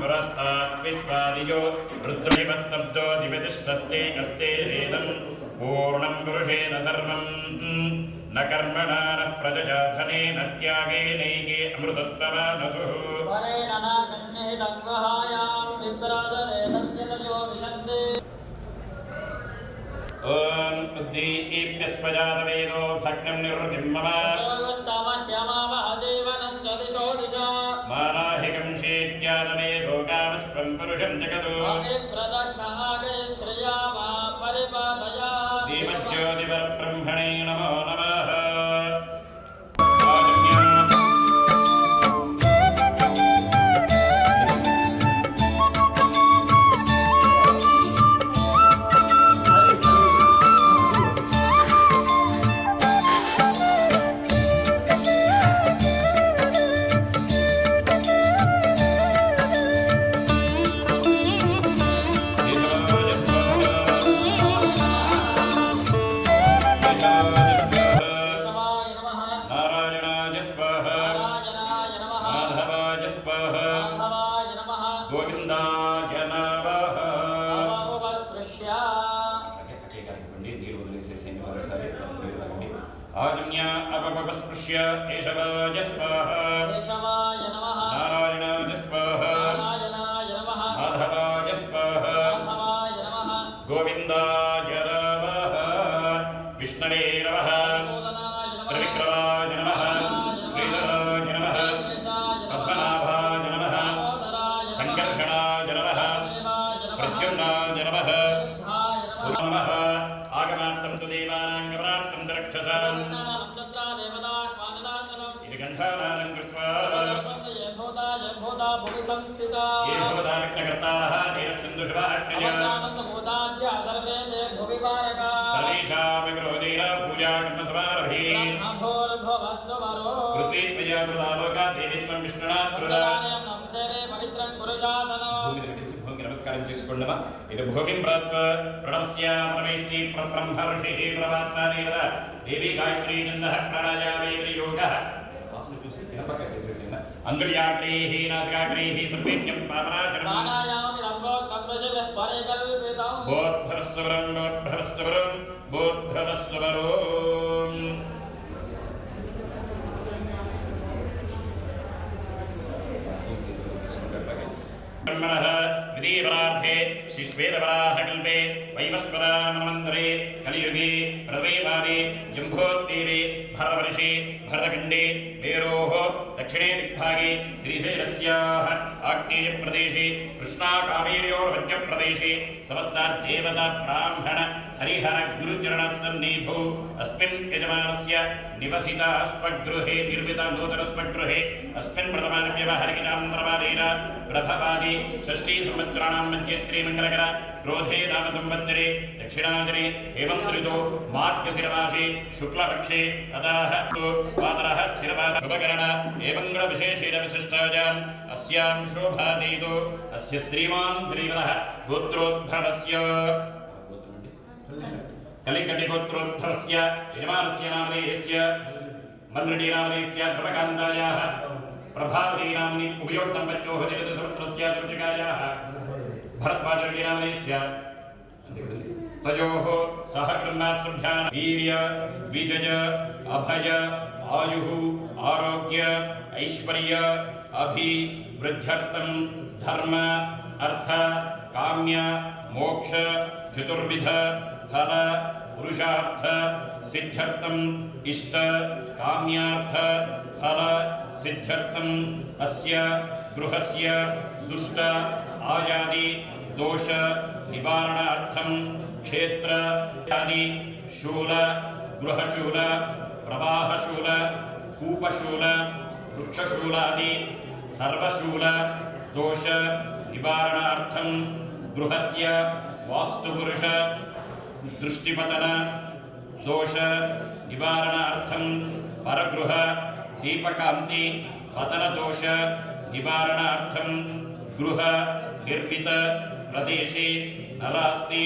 पुरस्तात् विश्वादियो रुद्रैवस्तब्दो दिव्यतिष्ठस्ते अस्ते वेदं पूर्णं पुरुषेण सर्वं न कर्मणा न प्रजया धनेन त्यागेनैके अमृतत्वमानसुः वरेण नागन्निहितं वहायां विप्रादरेतस्य विशन्ति ॐ उद्दीप्यस्पजातवेदो भग्नं निवृत्तिं मम जीवनं च दिशो दिशा मानाहिकं शीत्यातवेदो कामस्त्वं पुरुषं जगतो अभिप्रदग्नागे श्रिया मा परिपादया दीपज्योतिपरब्रह्मणे नमो नमः आजम्या अपपस्पृश्य केशवाय स्वाहा केशवाय नमः नारायणाय स्वाहा नारायणाय नमः माधवाय स्वाहा माधवाय नमः गोविन्दाय नमः विष्णवे नमः त्रिविक्रमाय नमः श्रीधराय नमः पद्मनाभाय नमः संकर्षणाय नमः प्रद्युम्नाय नमः नमः आगमार्थं तु देवानां गमनार्थं च रक्षसाम् इति गन्धानां कृत्वा ये भूता विघ्नकर्तारः तेन सिन्धुशुभाग्नया सर्वेषामपि विरोधेन पूजा कर्मसमारभे पृथ्वीत्वया कृता लोका देवी त्वं विष्णुना कृता नमस्कारं చేసుకోండమా ఇది భూమిం ప్రాప్త ప్రణవస్య పరమేష్టి బ్రహ్మర్షిః ప్రవాత్మానేన దేవి గాయత్రీ నందః ప్రాణాయామే యోగః వాసన చూసి కినపక చేసేసిన అంగుళ్యాగ్రీః నాసికాగ్రీః సంవేద్యం పాపనాశనం ప్రాణాయామి రంగోక్తం ఋషిభిః పరికల్పితం బోద్ధవస్వరం బోద్ధవస్వరం బోద్ధవస్వరం ब्रह्मणः विधिपरार्थे श्रीश्वेतवराहकल्पे वैवस्वतामन्वन्तरे कलियुगे प्रद्वैपादे जम्भोत्तीरे भरतवर्षे भरतखण्डे मेरोः दक्षिणे दिग्भागे श्रीशैलस्याः आग्नेयप्रदेशे कृष्णाकावेर्योर्मध्यप्रदेशे समस्तादेवता ब्राह्मण हरिहर गुरुचरणसन्निधौ अस्मिन् यजमानस्य निवसिता स्वगृहे निर्मित नूतन स्वगृहे अस्मिन् प्रथमानव्यवहारिकान्तरमादेन प्रभवादि षष्ठी संवत्सराणां मध्ये श्रीमङ्गलकर क्रोधे नाम संवत्सरे दक्षिणादिने हेमन्त ऋतौ मार्गशिरमासे शुक्लपक्षे अतः वातरः स्थिरवाद शुभकरण एवं गुणविशेषेण विशिष्टायाम् अस्यां शोभादीतो अस्य श्रीमान् श्रीमदः गोत्रोद्भवस्य कलिकटिगोत्रोद्भवस्य यजमानस्य नामधेयस्य मन्त्रडी नामधेयस्य ध्रुवकान्तायाः प्रभावती नाम्नि उभयोर्दम्पत्योः जगदसमुद्रस्य चतुर्शिखायाः भरद्वाजरेड्डी नामधेयस्य तयोः सह कुटुम्बासभ्यां वीर्य विजय अभय आयुः आरोग्य ऐश्वर्य अभिवृद्ध्यर्थं धर्म अर्थ काम्य मोक्ष चतुर्विध फल पुरुषार्थ सिद्ध्यर्थम इष्ट काम्यार्थ फल सिद्ध्यर्थम अस्य गृहस्य दुष्ट आयादि दोष निवारणार्थम क्षेत्र आदि शूल गृहशूल प्रवाहशूल कूपशूल वृक्षशूलादि सर्वशूल दोष निवारणार्थम गृहस्य वास्तुपुरुष दृष्टिपतन दोष निवारणार्थं परगृह दीपकांति पतन दोष निवारणार्थं गृह निर्मित प्रदेशे नरास्ति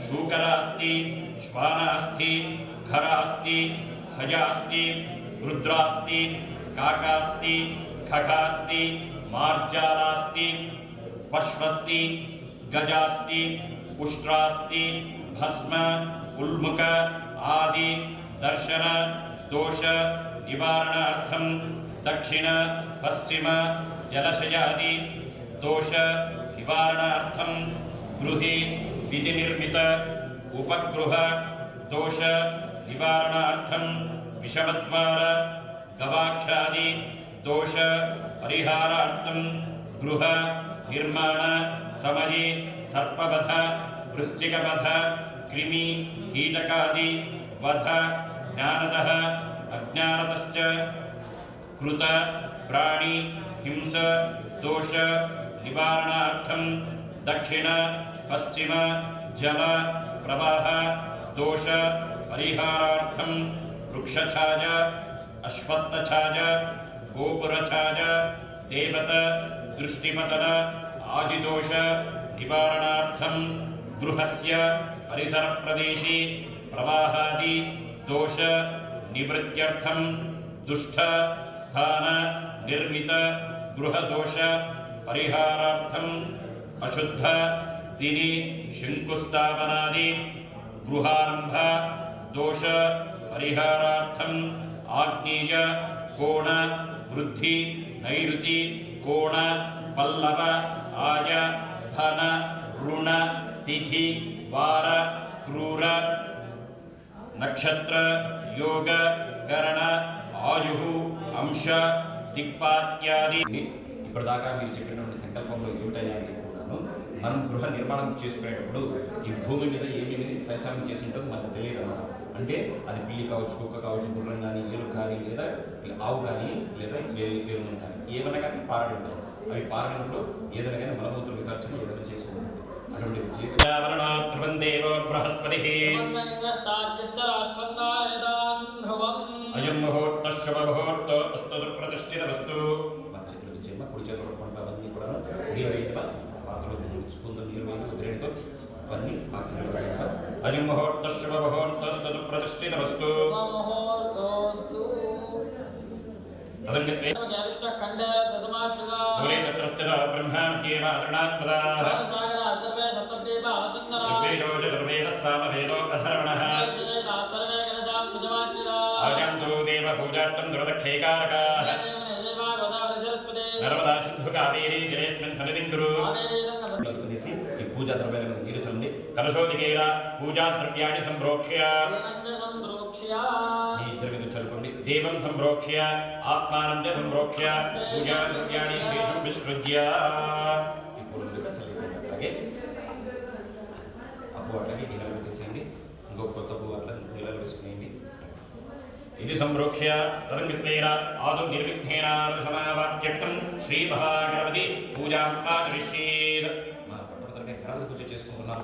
शूकरास्ति श्वानास्ति खरास्ति हजास्ति रुद्रास्ति काकास्ति खगास्ति मार्जारास्ति पश्वस्ति गजास्ति उष्ट्रास्ति भस्म उल्मुख आदि दर्शन दोष निवारणार्थं दक्षिण पश्चिम जलशयादि दोष निवारणार्थं गृहे विधि निर्मित उपगृह दोष निवारणार्थं विषमद्वार गवाक्षादि दोष परिहारार्थं गृह निर्माण समये सर्पवध वृश्चिकवध कृमि कीटकादि वध ज्ञानतः अज्ञानतश्च कृत प्राणी हिंस दोष निवारणार्थं दक्षिण पश्चिम जल प्रवाह दोष परिहारार्थं वृक्षछाय अश्वत्थछाय गोपुरछाय देवत दृष्टिपतन आदिदोष निवारणार्थं गृहस्य परिसरप्रदेशे प्रवाहादि दोष निवृत्त्यर्थं दुष्ट स्थान निर्मित गृहदोष परिहारार्थं अशुद्ध दिनि शंकुस्थापनादि गृहारंभ दोष परिहारार्थं आग्नेय कोण वृद्धि नैऋति कोण पल्लव आय धन ऋण तिथि वार क्रूर नक्षत्र योग करण आयु अंश दिक्पात्यादि ఇప్పటిదాకా మీరు చెప్పినటువంటి సంకల్పంలో ఏమిటయ్యానికి కూడాను మనం గృహ నిర్మాణం చేసుకునేటప్పుడు ఈ భూమి మీద ఏమేమి సంచారం చేసి ఉంటుందో మనకు తెలియదు అన్నమాట. అంటే అది పిల్లి కావచ్చు, కుక్క కావచ్చు, గుర్రం కానీ, ఏలు కానీ, లేదా ఆవు కానీ, లేదా వేరును కానీ ఏమన్నా కానీ పారడి ఉంటాయి. అవి పారడినప్పుడు ఏదైనా కానీ మలమూత్ర విసర్జన ఏదైనా చేసుకుంటుంది. అటువంటిది చేసి అయం ముహూర్త శుభ ముహూర్త ప్రతిష్ఠిత వస్తు కుడి చేతుల పంట అవన్నీ కూడా నీరు అయిన పాత్రలో స్పూన్తో నీరు వేసి ఉద్రేణితో అవన్నీ అయం ముహూర్త శుభ ముహూర్త ప్రతిష్ఠిత వస్తు పూజార్థం దురదక్షైకారకాః నర్మదా సింధు కావేరీ జలేస్మిన్ సన్నిధిం కురు. ఈ పూజా ద్రవ్యాల మీద నీరు చల్లండి. కలశోదికేన పూజా ద్రవ్యాన్ని సంప్రోక్ష్య ఈ ఇద్దరి మీద చల్లుకోండి. దేవం సంప్రోక్ష్య ఆత్మానం చ సంప్రోక్ష్య పూజా ద్రవ్యాన్ని శేషం విసృజ్య. ఈ పూల మీద చల్లేసేయండి. అట్లాగే ఆ పువ్వు అట్లాగే నీళ్ళలో వేసేయండి. ఇంకొక కొత్త పువ్వు అట్లా నీళ్ళలో వేసుకునేయండి. ఇది సంప్రోక్ష్య తదంగత్వేన ఆదౌ నిర్విఘ్నేన సమావాప్యక్తం శ్రీ మహాగణపతి పూజాం ఆచరిష్యేత్. మన పట్టణంలో గణపతి పూజ చేసుకుంటున్నాం.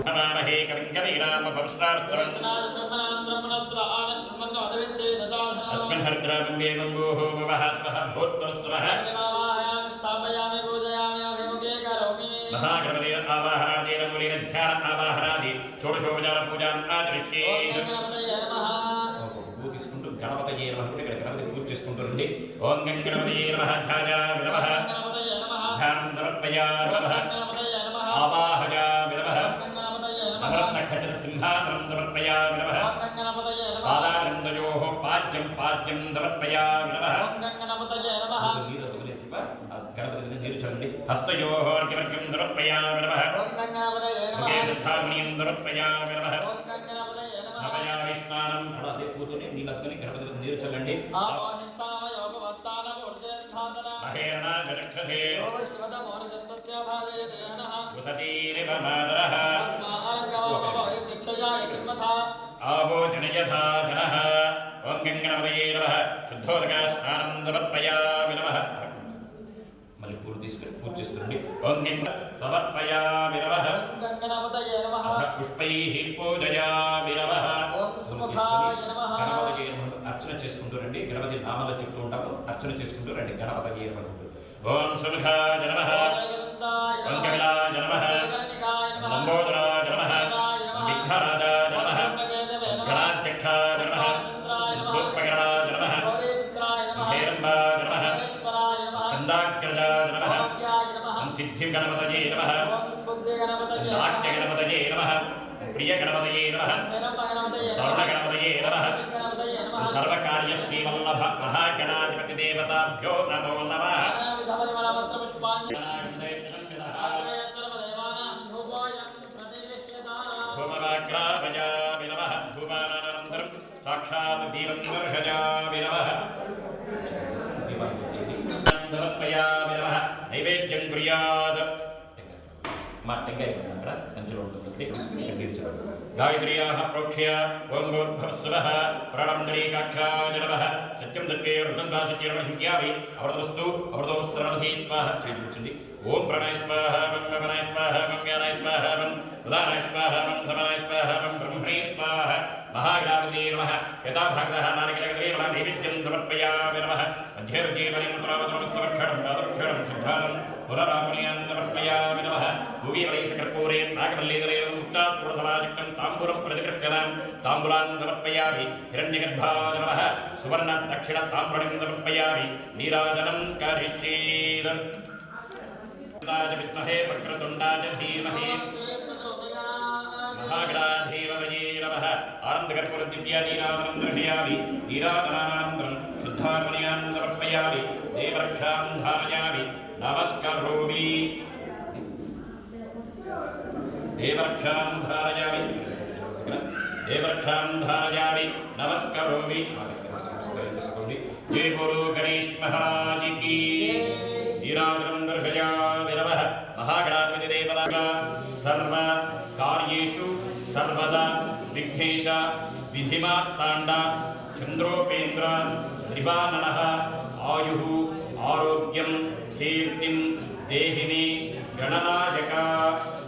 నమామహే కవిం కవీనామ భవస్రాస్తరం అస్మిన్ హరిద్రాగంగే మంగోః భవః స్వః భూత్వస్తవః మహాగణపతి ఆవాహనార్థేన మూలేన ధ్యాన ఆవాహనాది షోడశోపచార పూజాం ఆచరిష్యేత్. తీసుకుంటూ గణపతయే నమః అంటే ఇక్కడ గణపతి పూజ చేసుకుంటారండి. ఓం గణపతయే నమః ధ్యాయామి నమః ధ్యానం సమర్పయామి నమః ఆవాహయామి నమః నవరత్నఖచిత సింహాసనం సమర్పయామి నమః పాదానందయోః పాద్యం పాద్యం సమర్పయామి నమః. నీరు వదిలేసి గణపతి మీద నీరు చల్లండి. హస్తయోః అర్ఘ్యవర్ఘ్యం సమర్పయామి నమః ముఖే సిద్ధాగ్నియం సమర్పయామి నమః నమయామి స్నానం. అదే కూతుని నీళ్ళు అద్దుకొని గణపతి మీద నీరు చల్లండి. ఆభోజనయథా జనః. ఓం గణపతయే నమః శుద్ధోదక స్నానం సమర్పయామి నమః. మళ్ళీ పూలు తీసుకొని పూజ చేస్తుండండి. ఓం సమర్పయామి నమః పుష్పైః పూజయామి నమః. గణపతి అర్చన చేసుకుంటూ రండి. గణపతి నామాలు చెప్తూ ఉంటాము. అర్చన చేసుకుంటూ రండి. గణపతి ఓం సుముఖాయ నమః ఓం కపిలాయ నమః లంబోదరాయ నమః విఘ్నరాజాయ నమః గణాధ్యక్షాయ నమః సూర్పకరణాయ నమః హేరంబాయ నమః స్కందాగ్రజాయ నమః सिद्धिगणपतये नमः ओम बुद्धिगणपतये नमः नाट्यगणपतये नमः प्रियगणपतये नमः गणपतये नमः तरुणगणपतये नमः गणपतये नमः सर्वकार्यश्रीवल्लभ महागणाधिपतिदेवताभ्यो नमो नमः नानाविधपरिमलपत्र पुष्पाञ्जलि सर्वदेवानां धूपोऽयं प्रतिगृह्यताम् भूमवाग्राभयामि नमः भूमानन्तरं साक्षात् दीपं दर्शयामि नमः దీపాన్ని తీసేయండి. समर्पयामि नमः नैवेद्यं कुर्यात् మా టెంకాయ అక్కడ సంచిలో ఉంటుంది టెంకాయ गायत्र्याः प्रोक्ष्य ॐ भूर्भुवस्सुवः प्रणम्बरीकाक्षाय नमः सत्यं दत्ते ऋतन्दाचित्यर्महिङ्ग्यावि अवृतवस्तु अवृतोस्त्रमसि स्वाहा చేయి చూపించండి. ॐ प्रणय स्वाहा वं वमनाय स्वाहा वं ज्ञानाय स्वाहा वं उदानाय स्वाहा वं समानाय स्वाहा वं ब्रह्मणे स्वाहा महागणाधिपतये नमः यथा भगतः नारिकेलकद्रीवणा नैवेद्यं समर्पयामि नमः मध्यर्जीवनिमुद्रावतमस्तवक्षणं पादक्षणं शुद्धानं पुनरागमनीयं समर्पयामि नमः भुविवलैसकर्पूरे नागवल्लीदलेन मुक्तात्पूर्णसमायुक्तं ताम्बूलं प्रतिगृह्यतां ताम्बूलान् समर्पयामि हिरण्यगर्भाय नमः सुवर्णदक्षिणताम्बूलं समर्पयामि नीराजनं करिष्येत् विद्महे वक्रतुण्डाय धीमहि महागणाधीमये नमः आनन्दकर्पूरदिव्या नीराजनं दर्शयामि नीराजनानन्तरं शुद्धात्मनीयान् समर्पयामि देवरक्षां धारयामि नमस्करोमि देवरक्षां धारयामि नमस्करोमि నమస్కారం చేసుకోండి. जय गुरु गणेश महाराज की नीराजनं दर्शयामि नमः महागणाधिपतिदेवता सर्व कार्येषु सर्वदा विघ्नेश विधिमार्ताण्ड चन्द्रोपेन्द्र त्रिवाननः आयुः आरोग्यं कीर्तिं देहिनी गणनायक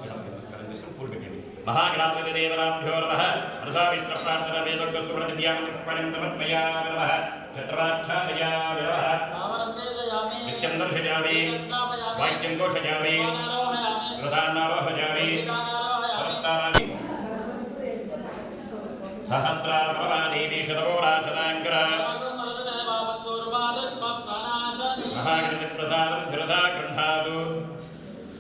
నమస్కారం చేసుకొని పూలు పెట్టండి. महागणाधिपतिदेवताभ्यो नमः मनसा विष्णुप्रार्थना वेदोक्तसुवर्णदिव्यां पुष्पाणिं समर्पयामि नमः चत्रवाच्छादयामि नमः चामरं वेदयामि नित्यं दर्शयामि वेदत्रापयामि वाक्यं घोषयामि स्वानारोहयामि प्रधानारोहयामि शिखानारोहयामि समस्तारामि सहस्राप्रभादेवी शतकोराशताङ्कर महागणपतिप्रसादं शिरसा गृह्णातु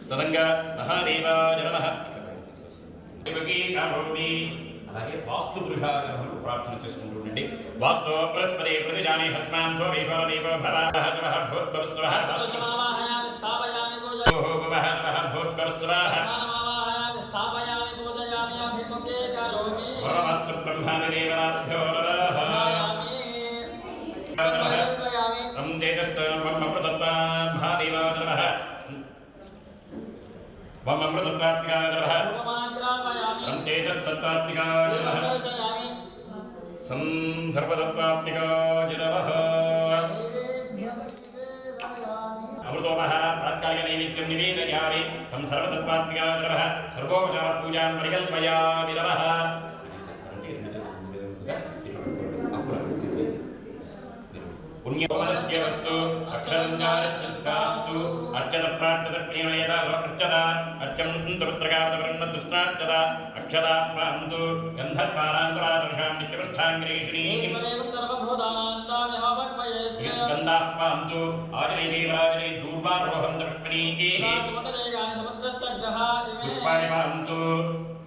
तदङ्ग महादेवाय नमः देवकी करोमि అలాగే వాస్తు పురుషాగమను ప్రార్థన చేసుకుంటూ ఉండండి. वास्तो बृहस्पति प्रतिजाने हस्मान् सोमेश्वरदेवो भवाः स्वः भूर्भुवस्वः भूर्भुवः स्वः भूर्भुवस्वः परमस्तु ब्रह्मादिदेवताभ्यो नमः तं तेजस्त्वममृतत्वात् महादेवाय नमः वममृतत्वात्मिकाय नमः तं तेजस्तत्त्वात्मिकाय नमः सं सर्वतत्त्वात्मिकाय नमः अमृतोपहार तात्कालिकनैवेद्यं निवेदयामि सं सर्वतत्त्वात्मिकाय नमः सर्वोपचारपूजां परिकल्पयामि नमः ఏం చేస్తారంటే రెండు చేతులు ముందు విధంగా ఇట్లా పట్టుకోండి. అప్పుడు అక్కడ వచ్చేసి మీరు पुण्यमनस्य वस्तु अक्षरञ्जारश्चित्तास्तु अर्चत प्रार्थतप्रियमयता अर्चत अर्चं पुत्रकार्तवृन्नदुष्टार्चत अक्षता पान्तु गन्धर्वानान्तरादर्शां नित्यपृष्ठाङ्ग्रीषिणीं गन्धाः पान्तु आजने देवराजने दूर्वारोहं तस्मिनीः पुष्पाणि पान्तु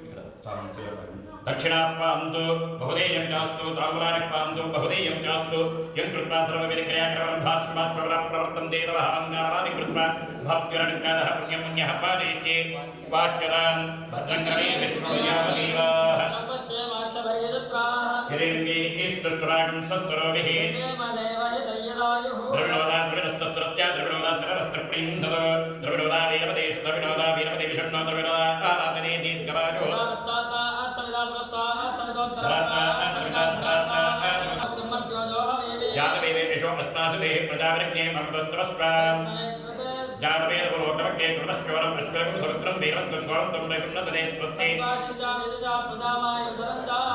ఇక్కడ చాలా మంచిగా పడండి. दक्षिणापान्तु बहुदेयं चास्तु ताम्बूलानिपान्तु बहुदेयं चास्तु यं कृत्वा सर्वविधक्रियाकरणं भाष्यमाश्वरं प्रवर्तन्ते तव अहङ्कारवादि कृत्वा भक्तिरनुज्ञातः पुण्यं पुण्यः पादयिष्ये वाच्यतां भद्रं क्रमे विष्णुयावदेवाः हिरण्ये स्तुष्टुरागं सस्तुरोभिः द्रविणोदा द्रविणस्तत्रस्या द्रविणोदा सरवस्त्रप्रीं ततो द्रविणोदा वीरपदेषु द्रविणोदा वीरपदे विषण्णो द्रविणोदा आराधने दीर्घवाजो जातवेदे विशो अस्मासु देहे प्रजाविरज्ञे ममदत्तमस्वाम् जातवेदपुरोक्तमग्ने कुर्मश्चोरम् अश्वरं सुमित्रं वीरवन्तं गौरवन्तं नैकुन्नतते स्मृत्ते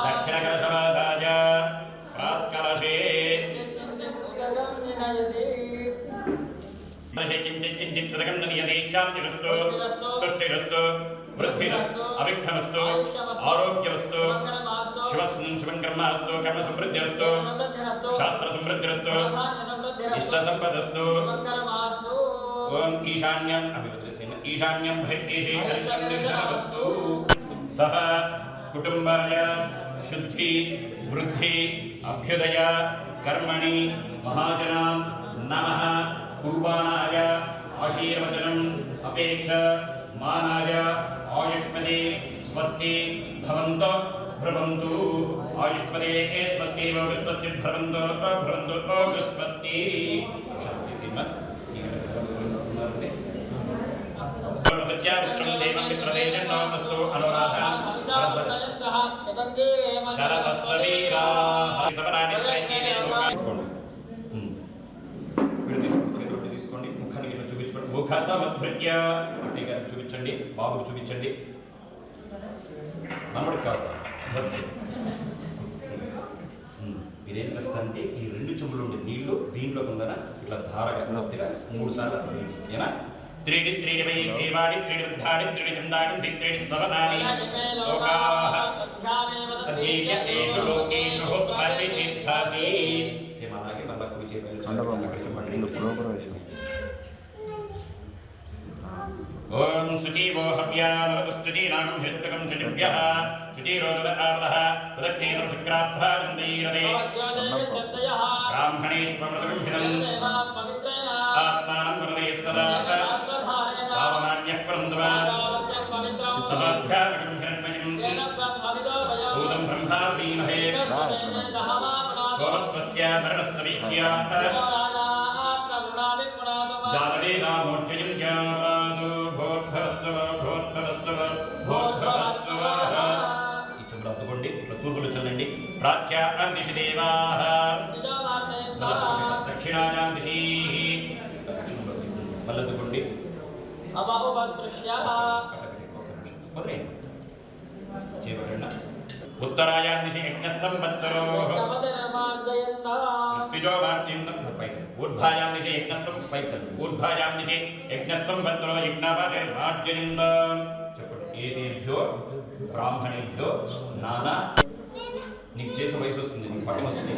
दक्षिणकरशवादाय प्रात्कलशे किञ्चित् किञ्चित् कृतकं नयते शान्तिरस्तु तुष्टिरस्तु वृद्धिरस्तु अविघ्नमस्तु आरोग्यमस्तु शिवं कर्मास्तु कर्म समृद्धिरस्तु शास्त्र समृद्धिरस्तु इष्ट संपदस्तु ఓం ఈశాన్యం అభివృద్ధిసేన ఈశాన్యం భైకేశే దర్శనవస్తు సహ కుటుంబాయ శుద్ధి వృద్ధి అభ్యుదయ కర్మణి మహాజనాం నమః కుర్వాణాయ ఆశీర్వచనం అపేక్ష మానాయ ఆయుష్మదే స్వస్తి భవంతు భ్రవంతు ఆయుష్మదే స్వస్తి స్వస్తి భ్రవంతు భ్రవంతు స్వస్తి శాంతి శ్రీమత్ సత్యాపుత్రం దేవం మిత్రదేశంతో అనురాధ శరదస్వీరా సమరాని తీసుకోండి ముఖానికి చూపించుకోండి ముఖ సమధృత్య అంటే గారికి చూపించండి బాబుకి చూపించండి మనమడి కాదు మీరేం చేస్తారంటే ఈ రెండు చెంబులు ఉండే నీళ్లు దీంట్లో ఉందన ఇట్లా ధారగా కొద్దిగా 3 సార్లు ఏనా త్రీడి త్రీడివై దేవాడి త్రీడి ఉద్ధాడి త్రీడి చందాగం త్రీడి స్తవనాని లోకాః తదీయేషు లోకేషు ప్రతిష్ఠాతి సేమానాగే మళ్ళా కుడి చేతులు ఓం సుజీవో హవ్యామృతస్తుజీనాగం హిత్రకం సుజిభ్యః సుజీరోదర ఆర్దః ఉదగ్నేతం శుక్రాత్భాగందీరదే బ్రాహ్మణేష్వమృతగంభినం ఆత్మానం హృదయస్తదా పావనాన్యః పరంద్వా సమాభ్యాగంభిరణ్మయం భూతం బ్రహ్మా ప్రీమహే సోమస్వస్య భరణస్సవీక్ష్య జాతవేదామోర్జయం జ్ఞానాదు భోర్భవస్తవ భోర్భవస్తవ భోర్భవస్తవ ఈ చెంబులు అద్దుకోండి ఇట్లా తూర్పులు చల్లండి ప్రాచ్యాం దిశి దేవాః దక్షిణాయాం దిశి మళ్ళద్దుకోండి చేపట్టండి ఉత్తరాయాం దిశి యజ్ఞస్తంవత్సరో ఊర్ధ్వాయాం దిశి యజ్ఞస్తం ఊర్ధ్వాయాం దిశి యజ్ఞస్తంవత్సరో యజ్ఞాపాతిర్మార్జయంత చెప్పండి ఏదేభ్యో బ్రాహ్మణేభ్యో నానా నీకు చేసే వయసు వస్తుంది నీకు పట్టం వస్తుంది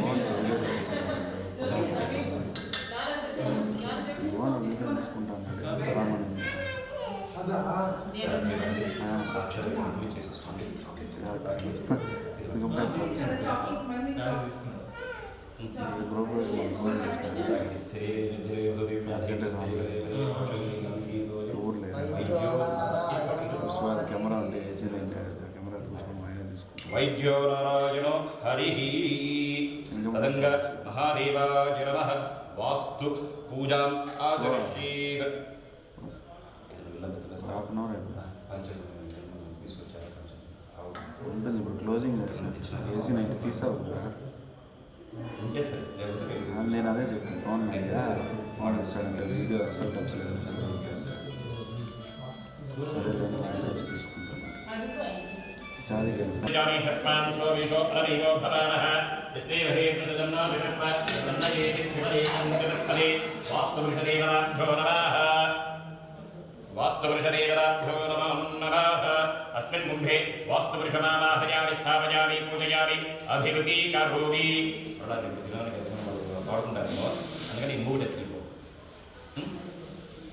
కెమెరా ఉంది వైద్యో నారాయణో హరి తదంగ మహాదేవాయ నమః వాస్తు పూజాం ఆచరిష్యేత్ హాఫ్ అన్ అవర్ ఉంటుంది ఇప్పుడు క్లోజింగ్ ఏసీ నైట్ తీసావు ఉంటే సరే లేకపోతే నేను అదే చెప్పాను ఫోన్ మీద ఫోన్ వచ్చాడంటే వీడియో అసలు టచ్లేదు వాస్తుపురుషదేవతాభ్యో నమో నమః అస్మిన్ కుంభే వాస్తుపురుషమావాహయామి స్థాపయామి పూజయామి అభివృద్ధీకరోమి వాడుకుంటారు అందుకని ఈ మూడు ఎత్తుకో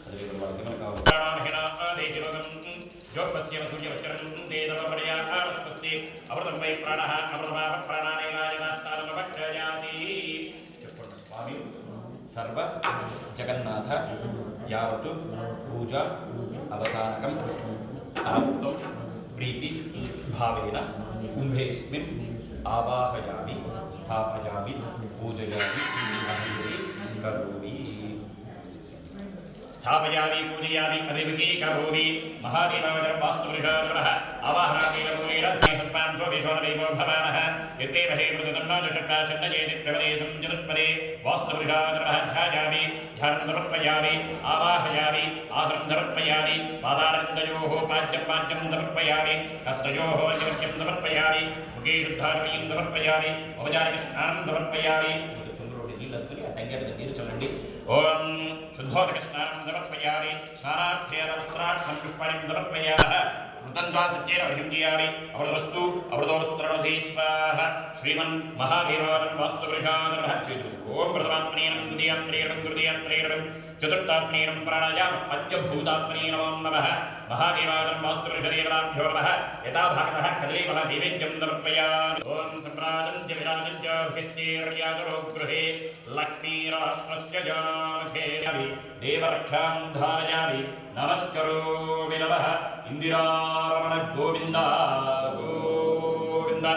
అది వాళ్ళకి మనకు జ్యోపస్య సూర్యవచరం దేదవపర్యాస్తి అమృతం వై ప్రాణః అమృతమా ప్రాణానేనాయనాస్తారమవక్షయాతి చెప్పండి స్వామి సర్వ జగన్నాథ యావత్ పూజ అవసానకం ఆప్తం ప్రీతి భావేన కుంభేస్మిన్ ఆవాహయామి స్థాపయామి పూజయామి కరోమి స్థాపయామి పూజయామి అభిముఖీకరోమి మహాదేవాయ వాస్తుపురుషాయ ఆవాహనాదేవ మూలేన ధ్యాసత్మాన్ సోమేశ్వరదేవో భవానః యత్రేవ హే మృతదన్నో చక్రాచండయేతి ప్రవదేశం చతుర్పదే వాస్తుపురుషాయ ధ్యాయామి ధ్యానం సమర్పయామి ఆవాహయామి ఆసనం సమర్పయామి పాదారవిందయోః పాద్యం సమర్పయామి హస్తయోః నిమజ్జనం సమర్పయామి ముఖే శుద్ధారవీం సమర్పయామి ఔపచారిక స్నానం సమర్పయామి చంద్రుడి నీళ్ళు అందుకుని ఆ టంకాయ నీరు చల్లండి ఓం శుద్ధోదక స్నానం సమర్పయామి స్నానార్థేన सहस्राक्षं पुष्पाणि समर्पयामः कृतन्त्वा सत्येन वर्षं जियामि अमृतवस्तु अमृतोऽस्त्रवसे स्वाहा श्रीमन् महादेवानं वास्तुपुरुषादरः चेतु ओम प्रथमात्मनेनं द्वितीयात्मनेनं तृतीयात्मनेनं चतुर्थात्मनेनं प्राणायाम पञ्चभूतात्मने नमो नमः महादेवानं वास्तुपुरुषदेवताभ्यो नमः यथा भागतः कदलीफल नैवेद्यं समर्पयामि ओम सम्राजं च विराजं च भिस्तेर्याजरो गृहे लक्ष्मीरहस्रस्य जानधेयामि देवरक्षां धारयामि नमस्करोमि नमः इंदिरारमण गोविंद गोविंद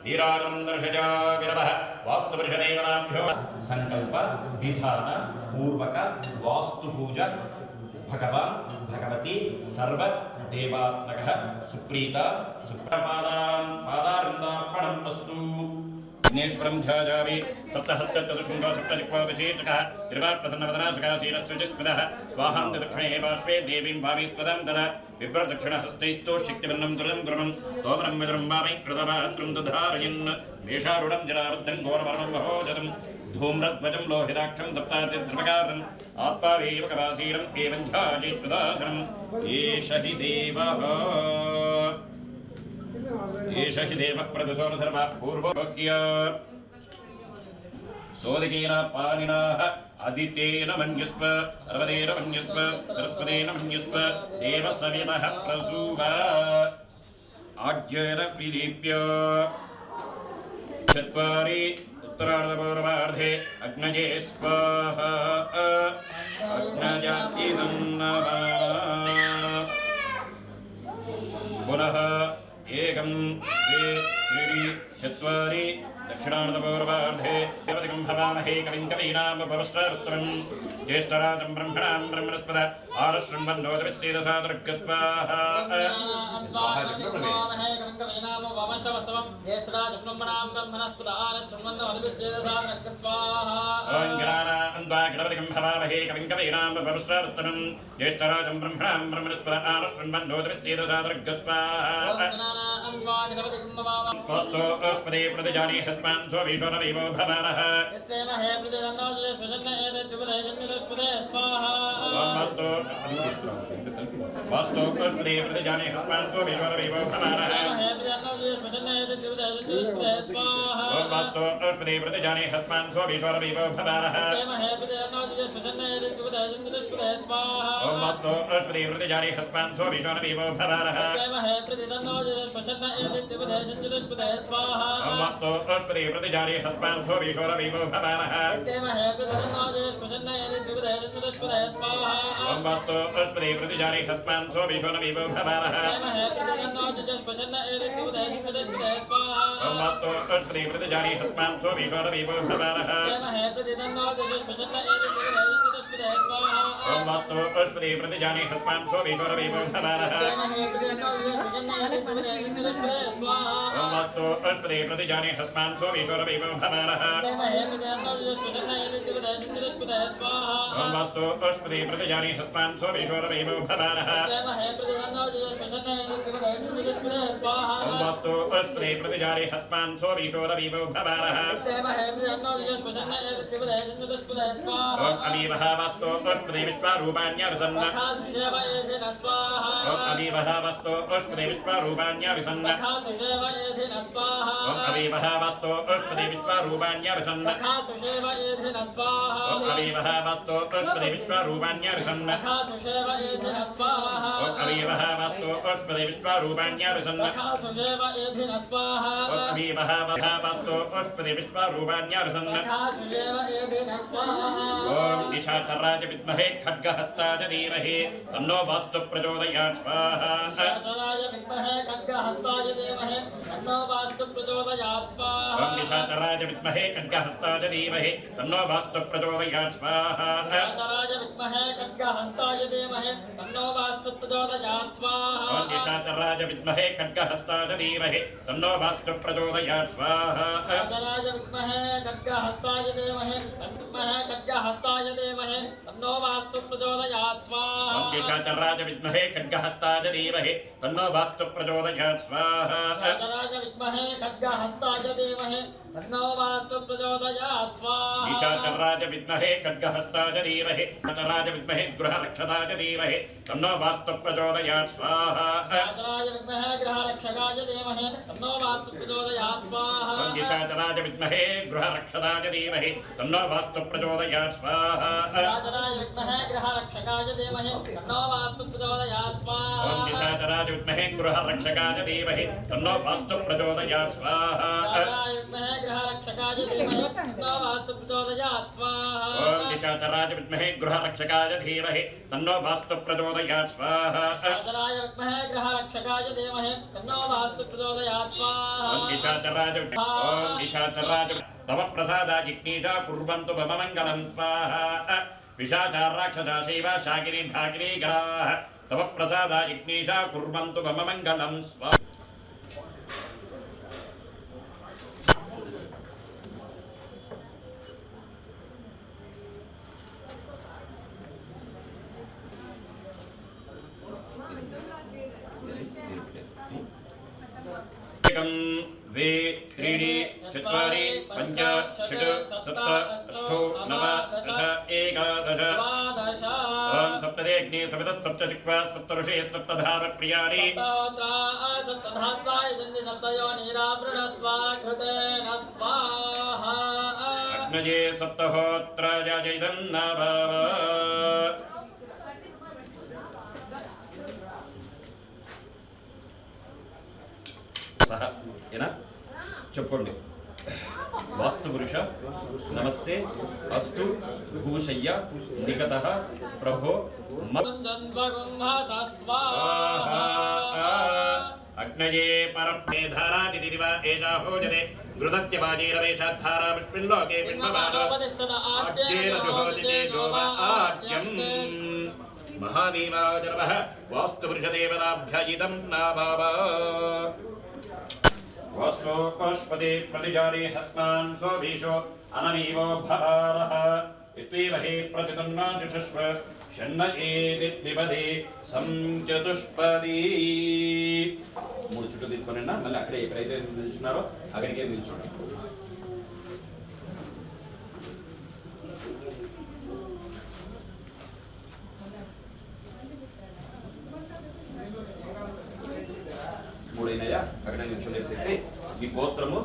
नीराजं दर्शजा विरमः वास्तुपुरुषदेवताभ्यो संकल्प विधान पूर्वक वास्तु पूजा भगवान भगवती सर्व देवात्मकः सुप्रीता पादारविन्दार्पणम् अस्तु विघ्नेश्वरं ध्यायामि सप्तहस्तचतुष्शृङ्गो सप्तजिह्वाभिषेकः त्रिवाक्प्रसन्नवदनः सकाशीरश्चुचिस्मितः स्वाहां दक्षिणे पार्श्वे देवीं भाविस्पदं तदा बिभ्रदक्षिणहस्तैस्तु शक्तिवन्नं दुर्दं गुरुं तोमरं वज्रं वामै कृतपात्रं दधारयन् मेषारूढं जलाबद्धं घोरवर्णं वहोजतं धूम्रध्वजं लोहिताक्षं सप्तातिसर्वकार्दम् आप्पावेवकवासीरम् एवं ध्यायेत्प्रदासनम् एष हि देवः एष हि देवः प्रदुसोऽनुसर्वा पूर्वोक्त्या सोदिकेन पाणिनाः अदितेन मन्युस्व अर्वदेन मन्युस्व सरस्वतेन मन्युस्व देवसवितः प्रसूव आज्येन विदीप्य चत्वारि उत्तरार्धपूर्वार्धे अग्नये स्वाहा अग्नजातिनं नमः पुनः एकं द्वे त्रीणि चत्वारि दक्षिणार्धपूर्वार्धे देवतिकं भवामहे कविं कवीनामुपमश्रवस्तमं ज्येष्ठराजं ब्रह्मणां ब्रह्मणस्पद आरुष्वन्वन्नोदविश्चेदसादृक् स्वाहा गणपतिकं भवामहे कविं कवीनामुपमश्रवस्तमं ज्येष्ठराजं ब्रह्मणां ब्रह्मणस्पद आरुष्वन्वन्नोदविश्चेदसादृक् स्वाहा वस्तु अस्पदे प्रतिजाने हस्मान् स्वविश्वरविवो भवानः वस्तु अस्पदे प्रतिजाने हस्मान् स्वविश्वरविवो भवानः वस्तु अस्पदे प्रतिजाने हस्मान् स्वविश्वरविवो भवानः वस्तु अस्पदे प्रतिजाने हस्मान् स्वविश्वरविवो भवानः वस्तु अस्पदे प्रतिजाने हस्मान् स्वविश्वरविवो भवानः वस्तु अस्पदे प्रतिजाने हस्मान् स्वविश्वरविवो भवानः वस्तु अस्पदे प्रतिजाने हस्मान् स्वविश्वरविवो भवानः वस्तु अस्पदे प्रतिजाने हस्मान् स्वविश्वरविवो भवानः वस्तु अस्पदे प्रतिजाने हस्मान् स्वविश्वरविवो भवानः वस्तु अस्पदे प्रतिजाने हस्मान् स्वविश्वरविवो भवानः वस्तु अस्पदे प्रतिजाने हस्मान् स्वविश्वरविवो भवानः अमीवः वस्तु अस्पदे विश्वरूपाण्यविसन्न अमीवः वस्तु अस्पदे विश्वरूपाण्यविसन्न अमीवः वस्तु अस्पदे विश्वरूपाण्यविसन्न अमीवः वस्तु अस्पदे विश्वरूपाण्यविसन्न अमीवः वस्तु अस्पदे विश्वरूपाण्यविसन्न अमीवः वस्तु अस्पदे विश्वरूपाण्यविसन्न ओम निशाचराय विद्महे खड्गहस्ताय धीमहि तन्नो वास्तु प्रचोदयात् स्वाहा निशाचराय विद्महे खड्गहस्ताय धीमहि तन्नो वास्तु प्रचोदयात् स्वाहा ओम निशाचराय विद्महे खड्गहस्ताय धीमहि तन्नो वास्तु प्रचोदयात् स्वाहा निशाचराय विद्महे खड्गहस्ताय धीमहि तन्नो वास्तु प्रचोदयात् स्वाहा ఓం నిశాచరాయ విద్మహే ఖడ్గహస్తాయ ధీమహి తన్నో వాస్తు ప్రచోదయాత్ స్వాహా రాజరాజ విద్మహే ఖడ్గహస్తాయ ధీమహి ఖడ్గహస్తాయ ధీమహి తన్నో వాస్తు ప్రచోదయాత్ స్వాహా ఓం నిశాచరాయ విద్మహే ఖడ్గహస్తాయ ధీమహి తన్నో వాస్తు ప్రచోదయాత్ స్వాహా రాజరాజ విద్మహే ఖడ్గహస్తాయ ధీమహి తన్నో వాస్తు ప్రచోదయాత్ స్వాహా నిశాచరాయ విద్మహే ఖడ్గహస్తాయ ధీమహి నిశాచరాయ విద్మహే గృహరక్షదాయ ధీమహి తన్నో వాస్తు ప్రచోదయాత్ స్వాహా రాజరాజ విద్మహే గృహరక్షకాయ ధీమహి తన్నో వాస్తు ప్రచోదయాత్ స్వాహా ఓం నిశాచరాయ విద్మహే గృహరక్షదాయ ధీమహి తన్నో వాస్తు ప్రచోదయాత్ స్వాహా రాజరాజ విద్మహే గృహరక్షకాయ ధీమహి తన్నో వాస్తు ప్రచోదయాత్ స్వాహా ఓం నిశాచరాయ విద్మహే గృహరక్షకాయ ధీమహి తన్నో వాస్తు ప్రచోదయాత్ స్వాహా రాజరాజ విద్మహే గృహరక్షకాయ ధీమహి తన్నో వాస్తు ప్రచోదయాత్ స్వాహా ఓం నిశాచరాయ విద్మహే గృహరక్షకాయ ధీమహి తన్నో వాస్తు ప్రచోదయాత్ స్వాహా రాజరాజ విద్మహే గృహరక్షకాయ ధీమహి తన్నో వాస్తు ప్రచోదయాత్ స్వాహా ఓం నిశాచరాయ తవ ప్రసాదాజిగ్నీషా కుర్వంతు మమ మంగళం స్వాహా పిశాచా రాక్షసా శైవ శాకినీ ఢాకినీ గరాః తవ ప్రసాదాజిగ్నీషా కుర్వంతు మమ మంగళం స్వాహా एकं द्वे त्रीणि चत्वारि पञ्च षट् सप्त अष्टौ नव दश एकादश द्वादश ॐ सप्तदेग्नि सप्तः सप्तचिक्वा सप्तऋषे सप्तधाम प्रियाणि सप्तहोत्रा सप्तधात्वाय जन्ति सप्तयोनिरावृणस्वाकृतेन स्वाहा अग्नजे सप्तहोत्राय जयदन्नाभाव సహ ఏనా చెప్పుకోండి వాస్తు పురుష నమస్తే అస్తు భూషయ్య నిగత ప్రభో అగ్నయే పరమే ధారాతిదివ ఏషా హోజతే గృదస్య వాజీరవేషాధారా పుష్పిన్లోకే పిన్వమానోజ్యం మహాదేవాజనమః వాస్తుపురుషదేవతాభ్యయిదం నాభావ वास्तो पुष्पदे प्रतिजारे हस्तान् स्वभीषो अनमीवो भवारः इत्वेवहे प्रतितन्ना जुषस्व षण्ण एदिद्विपदे संचतुष्पदी మూడు చుట్టూ తిప్పుకొని మళ్ళీ అక్కడే ఎక్కడైతే నిల్చున్నారో అక్కడికే నిల్చోండి మూడైనాయా అక్కడ నిల్చొనేసేసి ఈ గోత్రము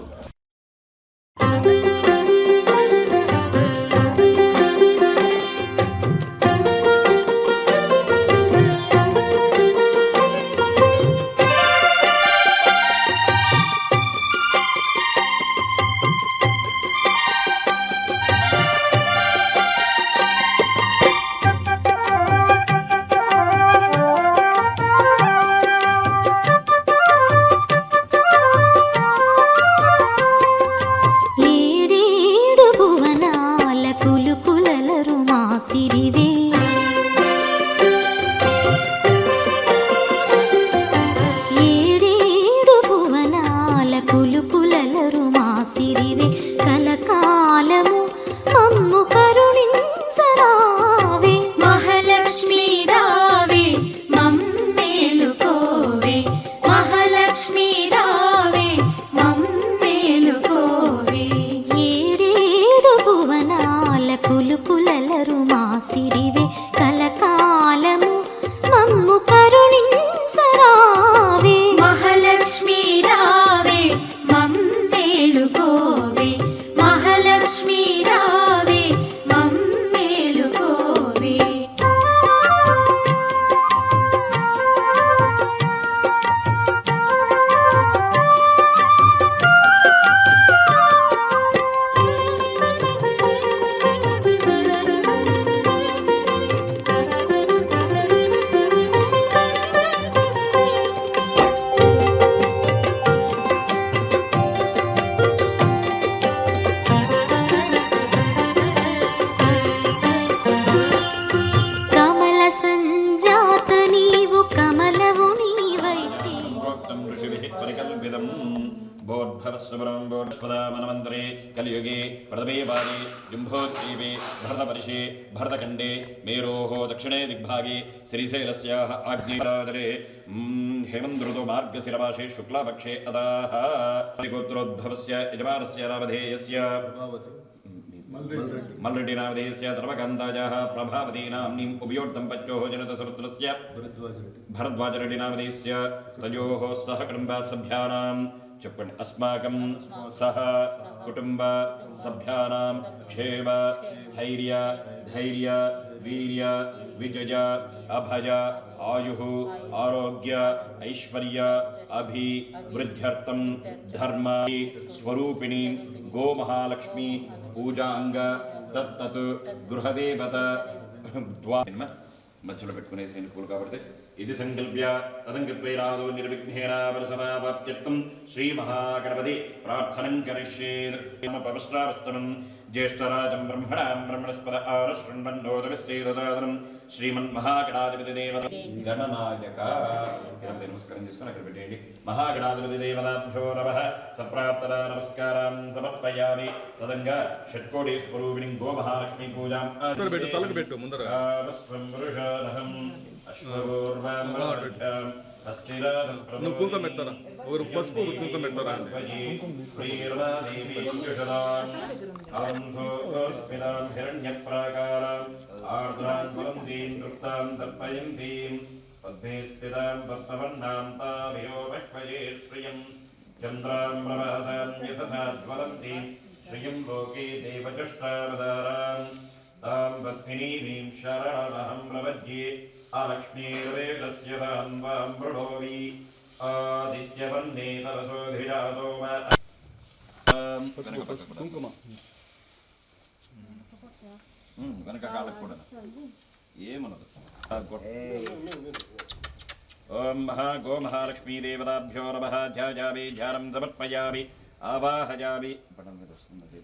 मनमंतरे कलियुगे प्रथमे वारे जुम्भोद्वीपे भरतवर्षे भरतखंडे मेरोः दक्षिणे दिग्भागे श्रीशैलस्याः आग्नेयराजरे हेमन्तऋतु मार्गशिरमासे शुक्लपक्षे अतः गोत्रोद्भवस्य यजमानस्य नामधेयस्य मल्रेड्डी नामधेयस्य धर्मकान्तायाः प्रभावती नाम्नीम् उभयोर्दम्पत्योः जनतसपुत्रस्य भरद्वाजरेड्डी नामधेयस्य तयोः सह कुटुम्बसभ्यानां చెప్పండి अस्माकं सह कुटुम्ब सभ्यानां क्षेम स्थैर्य धैर्य वीर्य विजय अभय आयुः आरोग्य ऐश्वर्य अभिवृद्ध्यर्थं धर्म स्वरूपिणी गोमहालक्ष्मी पूजांग तत्तत् गृहदेवत మధ్యలో పెట్టుకునేసి పూలు కాబట్టి ఇది సంకల్ప్య తదంకల్పైరాదో నిర్విఘ్నేన పరసమావాప్త్యర్థం శ్రీ మహాగణపతి ప్రార్థనం కరిష్యేత్ పవిష్టావస్తమం జ్యేష్ఠరాజం బ్రహ్మణాం బ్రహ్మణస్పద ఆరశృణ్వన్నోదవిస్తేదదాదనం శ్రీమన్మహాగణాధిపతి దేవత గణనాయక నమస్కారం చేసుకుని అక్కడ పెట్టేయండి మహాగణాధిపతి దేవతాభ్యో నమః సప్రాప్తర నమస్కారం సమర్పయామి తదంగా షట్కోటి స్వరూపిణి గోమహాలక్ష్మీ పూజాం తలకు పెట్టు ముందర నువ్వు కుంకుమ పెడతారా ఒక పసుపు కుంకుమ పెడతారా చంద్రాం ప్రవాసాం యథా జ్వలంతి శ్రియం లోకే దేవచష్టావతారాం तां पद्मिनीं शरणमहं प्रपद्ये अलक्ष्मीर्वेदस्य तां वां मृडोवि आदित्यवन्ने तरसो धिरासो కుంకుమ వెనక కాళ్ళకు కూడా ఏమనదు ఓం మహా గో మహాలక్ష్మీ దేవతాభ్యో నమః ధ్యాయామి ధ్యానం సమర్పయామి ఆవాహయామి పటం మీద వస్తుంది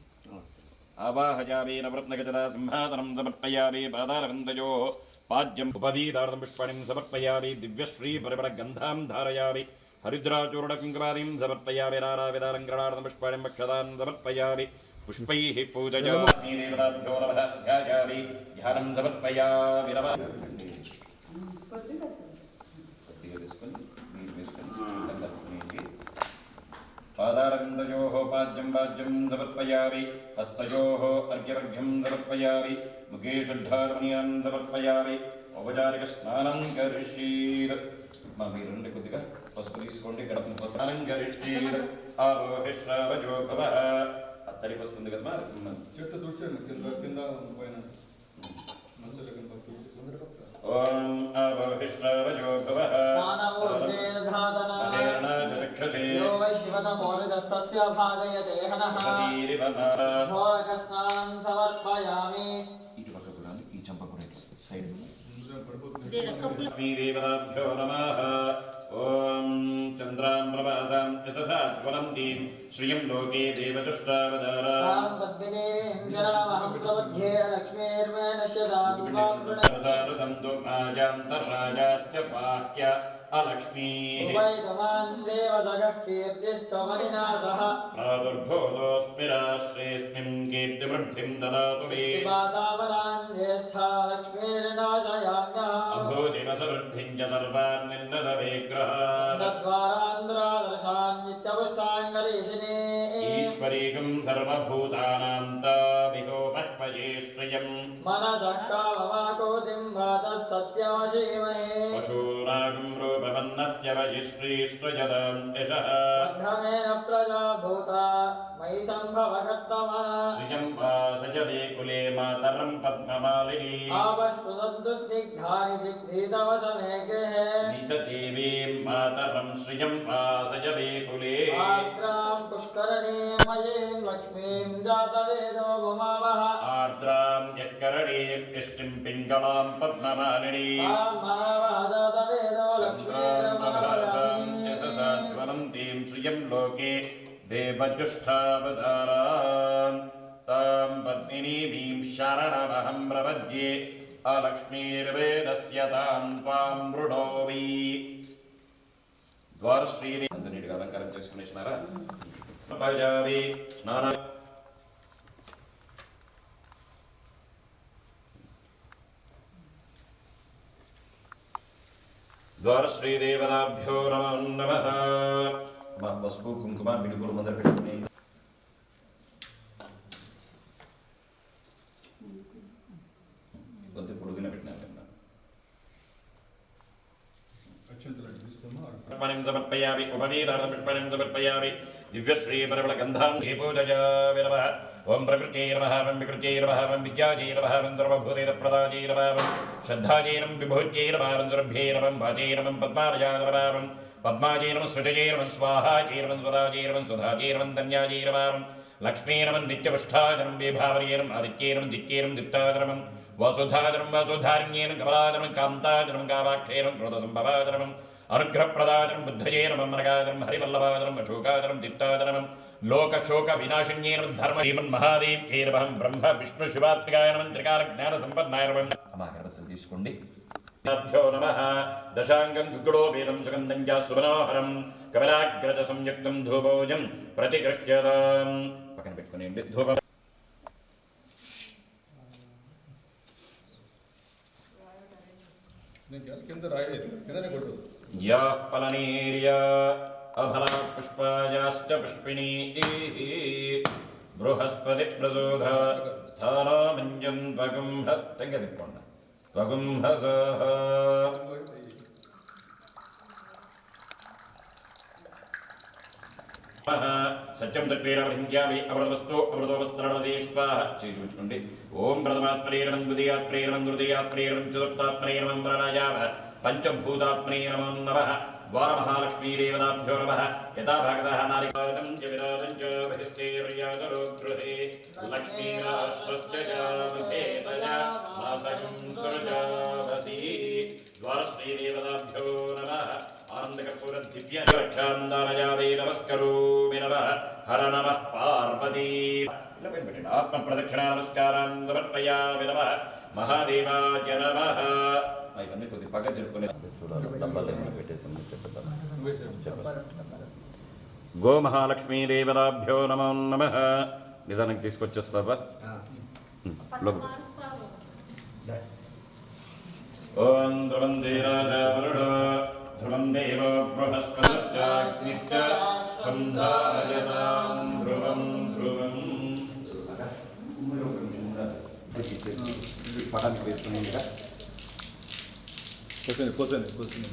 आवाहयामि नवरत्नगजदा सिंहासनं समर्पयामि पादारविन्दयोः पाद्यं उपवीतार्थं पुष्पाणिं समर्पयामि दिव्यश्रीपरिमलगन्धां धारयामि हरिद्राचूर्णकुङ्कुमादिं समर्पयामि नानाविधालङ्करणार्थं पुष्पाणिं अक्षतां समर्पयामि पुष्पैः पूजयामि देवताभ्यो नमः ध्यायामि ध्यानं समर्पयामि नमः पादारविन्दयोः पाद्यं पाद्यं समर्पयामि हस्तयोः अर्घ्यवर्घ्यं समर्पयामि मुखे शुद्धार्मणीयं समर्पयामि औपचारिकस्नानं करिष्येत् మీరండి కొద్దిగా పసుపు తీసుకోండి గడప స్నానం కరిష్యేత్ ఆరోహిష్టావజో భవః అత్తడి పసుపు ఉంది కదా చెట్టు తుడిచేయండి కింద కింద పైన మంచిగా కింద ఓం ఆరోహిష్టావజో భవః यो वै शिवतमोरुजस्तस्य भागयते हनः ढोलकस्नानं समर्पयामि ఇటు పక్క కూడా ఈ చంప కూడా సైడ్ लक्ष्मीदेवताभ्यो नमः ॐ चन्द्रां प्रभासां यशसा ज्वलन्तीं श्रियं लोके देवचष्टावतारां तां पद्मिनीं शरणमहं प्रपद्ये लक्ष्मीर्मे नश्यतां वां मृणाजान्तर्राजात्यपाक्य अलक्ष्मीः वैदमान् देवजगः कीर्तिस्त्वमनिना सह प्रादुर्भूतोऽस्मिराश्रेऽस्मिन् कीर्तिवृद्धिं ददातु मे पिबासावदान् ज्येष्ठा लक्ष्मीर्नाशयाम्यः अभूतिमसवृद्धिं च सर्वान् निन्दनविग्रहान् तद्वारान्द्रादर्शान् नित्यपुष्टाङ्गरीषिणे ईश्वरीकं सर्वभूतानां ताभिहोमह्वये श्रियम् मनसः काममाकोतिं वातः सत्यमशीमहे पशूनागं रूपवन्नस्य वयिश्रीष्टजदां यशः वर्धमेन प्रजा भूता मयि सम्भव कर्तमः श्रियं वासजवे कुले मातरं पद्ममालिनी आवष्टुदन्तु स्निग्धानि जिग्भीतवसमे गृहे निजदेवीं मातरं श्रियं वासजवे कुले आर्द्रां पुष्करणीं मयीं लक्ष्मीं जातवेदो भुमावः आर्द्रां यत्करणे कृष्टिं पिङ्गलां पद्ममालिनी तां महावः जातवेदो लक्ष्मीर्मनमगामिनी ज्वलन्तीं श्रियं लोके देवजुष्ठावतारां तां पद्मिनीं शरणमहं प्रपद्ये अलक्ष्मीर्वेदस्य तां त्वां मृडोमि ద్వారశ్రీ నీటిగా అలంకారం చేసుకునేసినారా సమర్పయామి స్నాన ద్వారశ్రీదేవతాభ్యో నమో నమః. మా పసుపు కుంకుమ మినుగులు మొదలు పెట్టుకుని కొద్ది పొడుగున పెట్టినాను. అక్షంతలు తీసుకోమా పుష్పాణిం సమర్పయామి ఉపవీతార్థ పుష్పాణిం సమర్పయామి దివ్యశ్రీ పరిమళ గంధాం పూజయామి నమః. ఓం ప్రకృత్యై నమః ఓం వికృత్యై నమః ఓం విద్యాజై నమః ఓం సర్వభూతైత ప్రదాజై నమః ఓం శ్రద్ధాజై నమః విభూత్యై నమః ఓం సురభ్యై నమః వాజై నమః పద్మాలయాయ నమః ఓం పద్మాజై నమః సృజయై నమః స్వాహాజై నమః స్వదాజై నమః సుధాజై నమః ధన్యాజై నమః ఓం లక్ష్మీ నమః నిత్యపుష్టాజనం విభావర్యై నమః ఆదిత్యై నమః దిక్యై నమః దిప్తాజనం వసుధాజనం వసుధారణ్యేన కమలాజనం కాంతాజనం కామాక్షేయం క్రోధసంభవాజనం అనుగ్రహప్రదాజనం బుద్ధయే నమః మరగాజనం హరివల్లభాజనం అశోకాజనం దిప్తాజనం లోకశోక వినాశిన్యే నమః ధర్మ శ్రీమన్మహాదేవ్యై నమః బ్రహ్మ విష్ణు శివాత్మికాయ నమః త్రికాల జ్ఞాన సంపన్నాయ నమః. అమ్మా గణపతులు తీసుకోండి. భ్యో నమః. దశాంగం గుగ్గుడోపేతం సుగంధం చ సుమనోహరం కమలాగ్రజ సంయుక్తం ధూపోజం ప్రతిగృహ్యతాం. పక్కన పెట్టుకునేయండి ధూపం. కింద రాయలేదు కిందనే కొట్టు. యా ఫలనీర్యా అఫలా పుష్పాయాశ్చ పుష్పిణీ బృహస్పతి ప్రసోధ స్థానామంజం త్వగుంహ తెంగ తిప్పండి త్వగుంహసః. సత్యం తత్వేరవహించామి అమృతవస్తు అమృతవస్త్రవసే స్వాహ. చేయి చూచుకోండి. ఓం ప్రథమాత్మనేరమం ద్వితీయాత్మనేరమం తృతీయాత్మనేరమం చతుర్థాత్మనేరమం ప్రణాయామ పంచభూతాత్మనే నమో నమః. ద్వారమహాలక్ష్మీదేవతాభ్యో నమః. యథా భాగతః నారికాలం చ విరాజం చ బహిస్తేర్యాగరో గృహే లక్ష్మీరాశ్వస్య జామధేతయా మాతకం సురజావతి. ద్వారశ్రీదేవతాభ్యో నమః. ఆనందకర్పూర దివ్య రక్షాందారయావే నమస్కరోమి నమః. హర నమః పార్వతీ. ఇలా పైన పెట్టండి. ఆత్మ ప్రదక్షిణ నమస్కారం సమర్పయామి నమః. మహాదేవాయ నమః. ఇవన్నీ కొద్ది పక్క జరుపుకునే గో మహాలక్ష్మీదేవతాభ్యో నమో నమః. నిదానికి తీసుకొచ్చేస్తావా? ఓం ధ్రువం దేరాజా వరుణో ధ్రువం దేవో బృహస్పతిశ్చాగ్నిశ్చ సంధారయతాం ధ్రువం ధ్రువం. పటానికి వేసుకునేది కూర్చొని కూర్చొని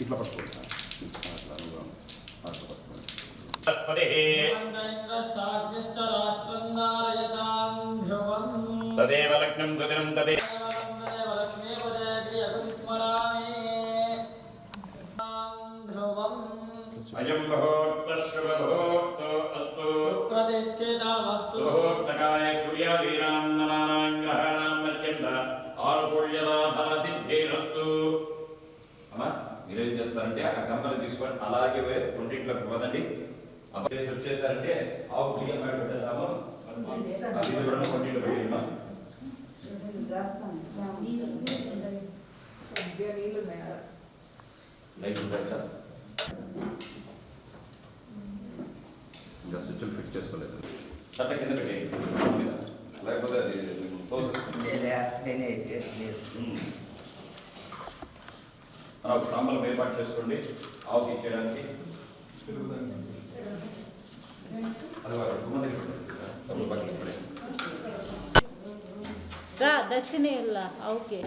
ఇట్లా పట్టుకోండి. బృహస్పతిః ఇంద్రశ్చాగ్నిశ్చ రాష్ట్రం ధారయతాం ధ్రువం. తదేవ లగ్నం సుదినం తదే దేవ లక్ష్మీపదే ప్రియకం స్మరామి ధ్రువం. అయం ముహూర్తః శుభముహూర్తో అస్తు. ప్రతిష్ఠితమస్తు. సుముహూర్తకాలే సూర్యాదీనాం నవానాం గ్రహాణాం మధ్యంత ఆనుకూల్యతా ఫలసిద్ధిరస్తు. అమ్మా మీరేం చేస్తారంటే ఆ గంపలు తీసుకొని అలాగే ఒంటింట్లోకి పోదండి. అబ్బాయి వచ్చేసారంటే ఆవు బియ్యం బయట పెట్టేద్దాము. అది కూడా ఒంటింట్లో పెట్టేయమ్మా. లైట్ పెడతా. ఇంకా స్విచ్లు ఫిట్ చేసుకోలేదు. చట్ట కింద పెట్టేయండి. లేకపోతే అది తోసేస్తుంది. ఒక సాంబలం ఏర్పాటు చేసుకోండి ఆవుకి ఇచ్చేయడానికి. అది గుమ్మ దగ్గర పెట్టండి. దక్షిణ ఓకే.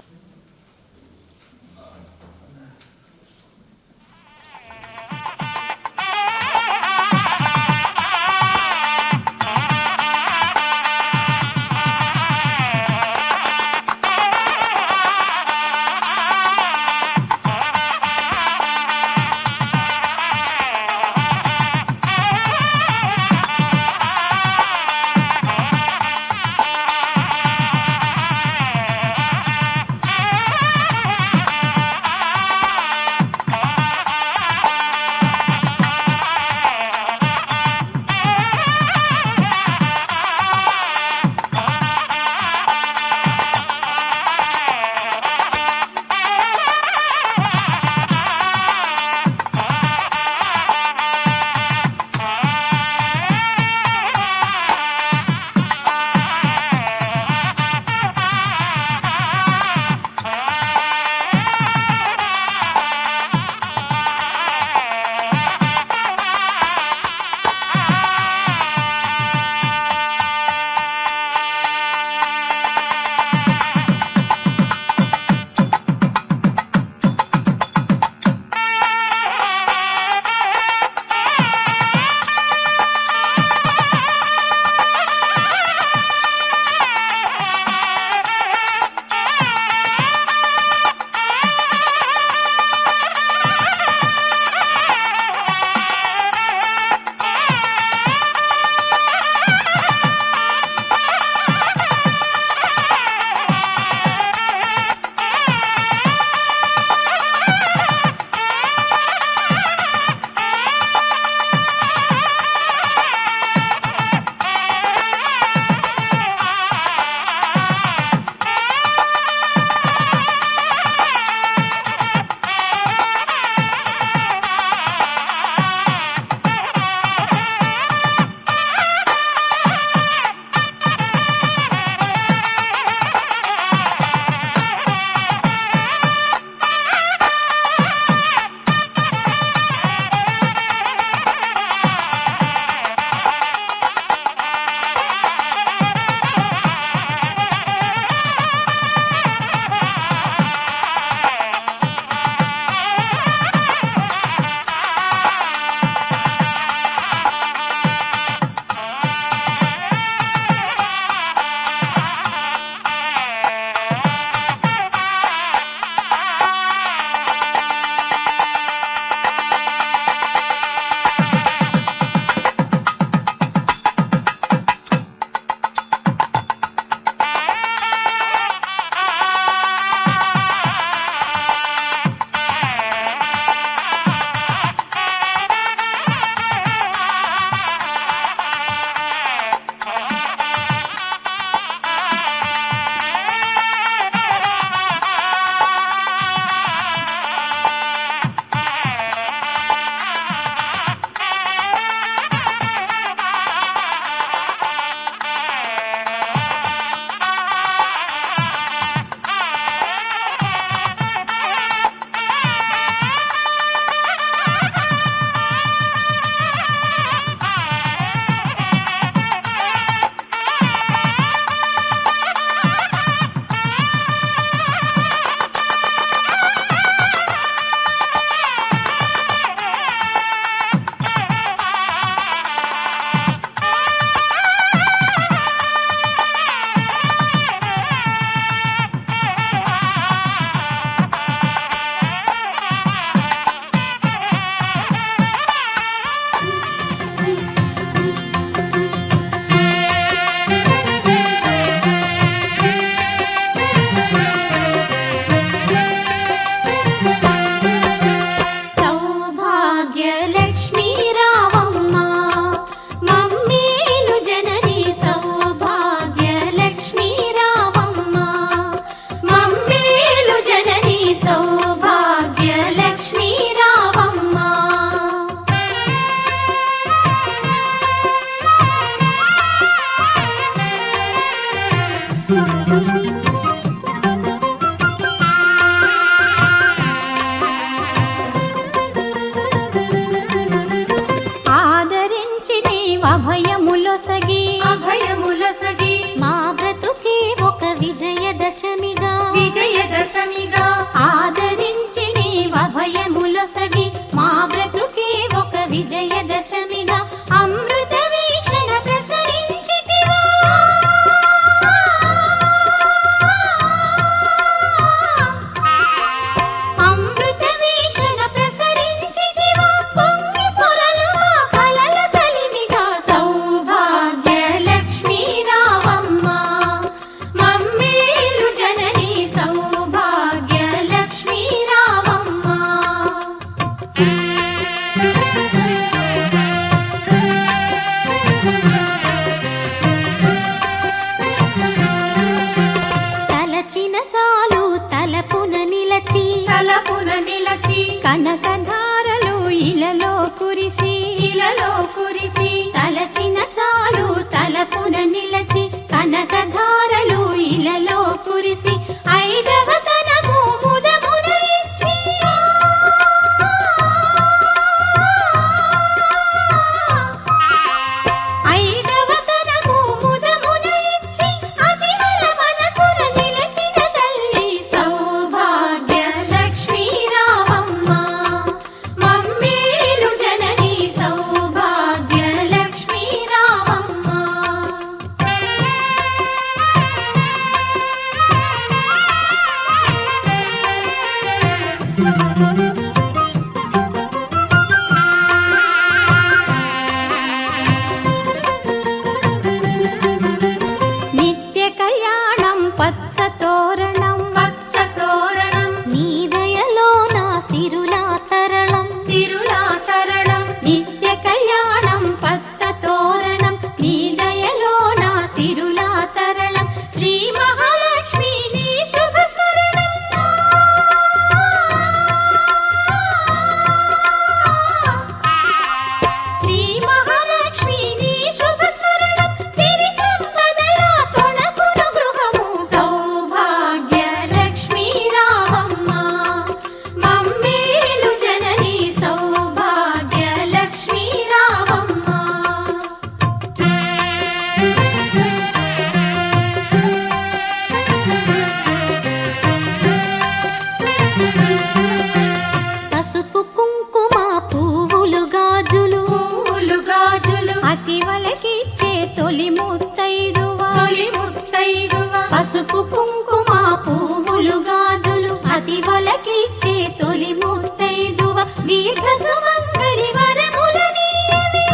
పసుపు కుంకుమ పువ్వులు గాజులు అతి వలకిచ్చే తొలి ముత్తైదువ దీర్ఘ సుమంగళి వరములనీయవే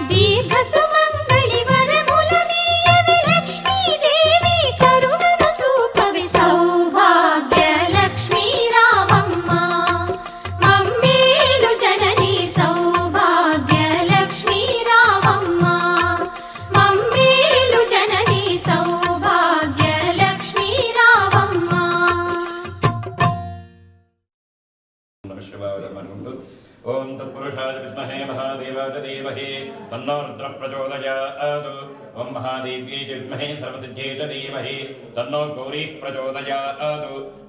దీర్ఘ సుమంగళి వరములనీయవే లక్ష్మీదేవి కరుణను చూపవే సౌభాగ్య లక్ష్మీ రావమ్మ మమ్మేలు జనని సౌభాగ్య లక్ష్మీ రావమ్మ మమ్మేలు జనని సౌభాగ్య లక్ష్మీ రావమ్మ ఓం తత్పురుషాయ విద్మహే మహాదేవాయ ధీమహి తన్నో రుద్రః ప్రచోదయాత్ ఓం మహాదేవ్యై చ విద్మహే సర్వసిద్ధ్యై చ ధీమహి తన్నో గౌరీః ప్రచోదయాత్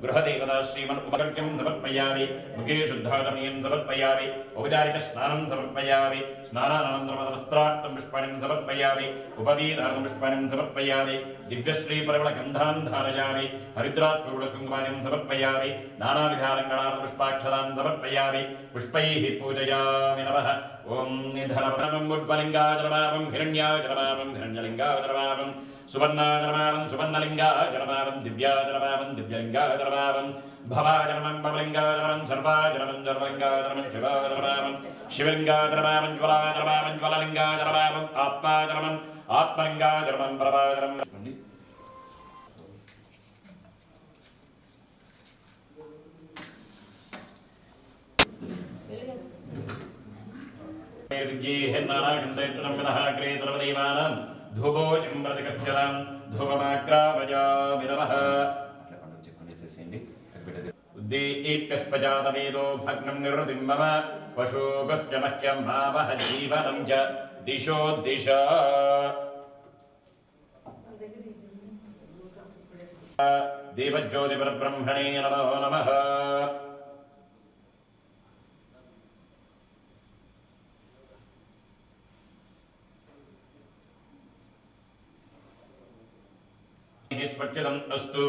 గృహదేవతా శ్రీమన్ ఉపకర్క్యం సమర్పయామి ముఖే శుద్ధాచమనీయం సమర్పయామి ఔపచారిక స్నానం సమర్పయామి స్నానానంతరం వస్త్రార్థం పుష్పాణిం సమర్పయామి ఉపవీతార్థం పుష్పాణిం సమర్పయామి దివ్యశ్రీ పరిమళ గంధాన్ ధారయామి హరిద్రాచూడ కుంకుమానిం సమర్పయామి నానావిధాలంకణార్థ పుష్పాక్షతాన్ సమర్పయామి పుష్పైః పూజయామి నమః ఓం నిధనపరమం ఉద్వలింగాజనమాపం హిరణ్యాజనమాపం హిరణ్యలింగాజనమాపం సువర్ణాజనమాపం సువర్ణలింగాజనమాపం దివ్యాజనమాపం దివ్యలింగాజనమాపం భవాజనమం భవలింగాజనమం సర్వాజనమం సర్వలింగాజనమం శివాజనమాపం శివలింగాజనమాపం జ్వలాజనమాపం జ్వలలింగాజనమాపం ఆత్మాజనమం ఆత్మలింగాజనమం ప్రభాజనమం ధూపోజం ప్రతికర్షణం ధూపమాగ్రావజామి నమః అట్లా పండుగ చెప్పుకునేసేసేయండి ఉద్దీప్యస్పజాతవేదో భగ్నం నిర్వృతిం మమ పశూగశ్చ మహ్యం మావహ జీవనం చ దిశో దిశ దేవజ్యోతిపరబ్రహ్మణే నమో నమః స్వచ్ఛదం అస్తు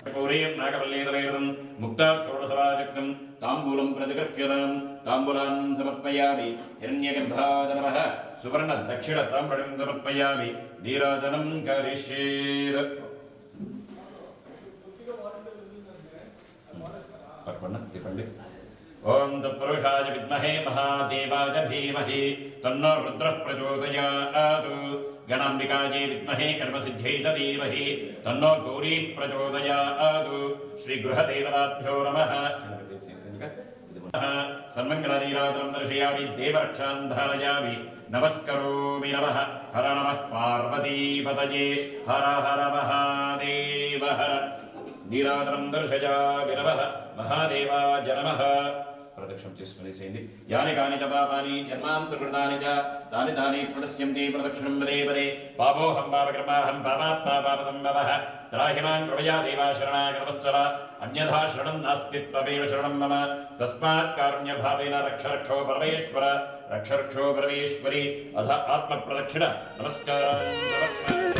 పౌరేయం నాగవల్లేదవేదం ముక్తాక్షోడసవాచక్రం తాంబూలం ప్రతిగృహ్యతాం తాంబూలాన్ సమర్పయామి హిరణ్యగర్భాయ నమః సువర్ణ దక్షిణ తాంబూలం సమర్పయామి నీరాజనం కరిష్యేత్ తిప్పండి ఓం తత్పురుషాయ విద్మహే మహాదేవాయ ధీమహి తన్నో రుద్రః ప్రచోదయాత్ గణాంబికాయై విద్మహే కర్మసిద్ధ్యై చ ధీమహి తన్నో గౌరీః ప్రచోదయాత్ శ్రీ గృహదేవతాభ్యో నమః సన్మంగళనీరాజనం దర్శయామి దేవరక్షాన్ ధారయామి నమస్కరోమి నమః హర నమః పార్వతీపతయే హర హర మహాదేవ హర నీరాజనం దర్శయామి నమః మహాదేవాయ నమః ప్రదక్షిణం చేసుకునేసేయండి యాని కాని చ పాపాని జన్మాంతర్కృతాని చ తాని తాని ప్రణశ్యంతి ప్రదక్షిణం పదే పదే పాపోహం పాపకర్మాహం పాపాత్మా పాపసంభవః త్రాహి మాం కృపయా దేవా శరణాగతవత్సల అన్యథా శరణం నాస్తి త్వమేవ శరణం మమ తస్మాత్ కారుణ్యభావేన రక్ష రక్షో పరమేశ్వర రక్ష రక్షో పరమేశ్వరి అథ ఆత్మప్రదక్షిణ నమస్కారం సమర్పయామి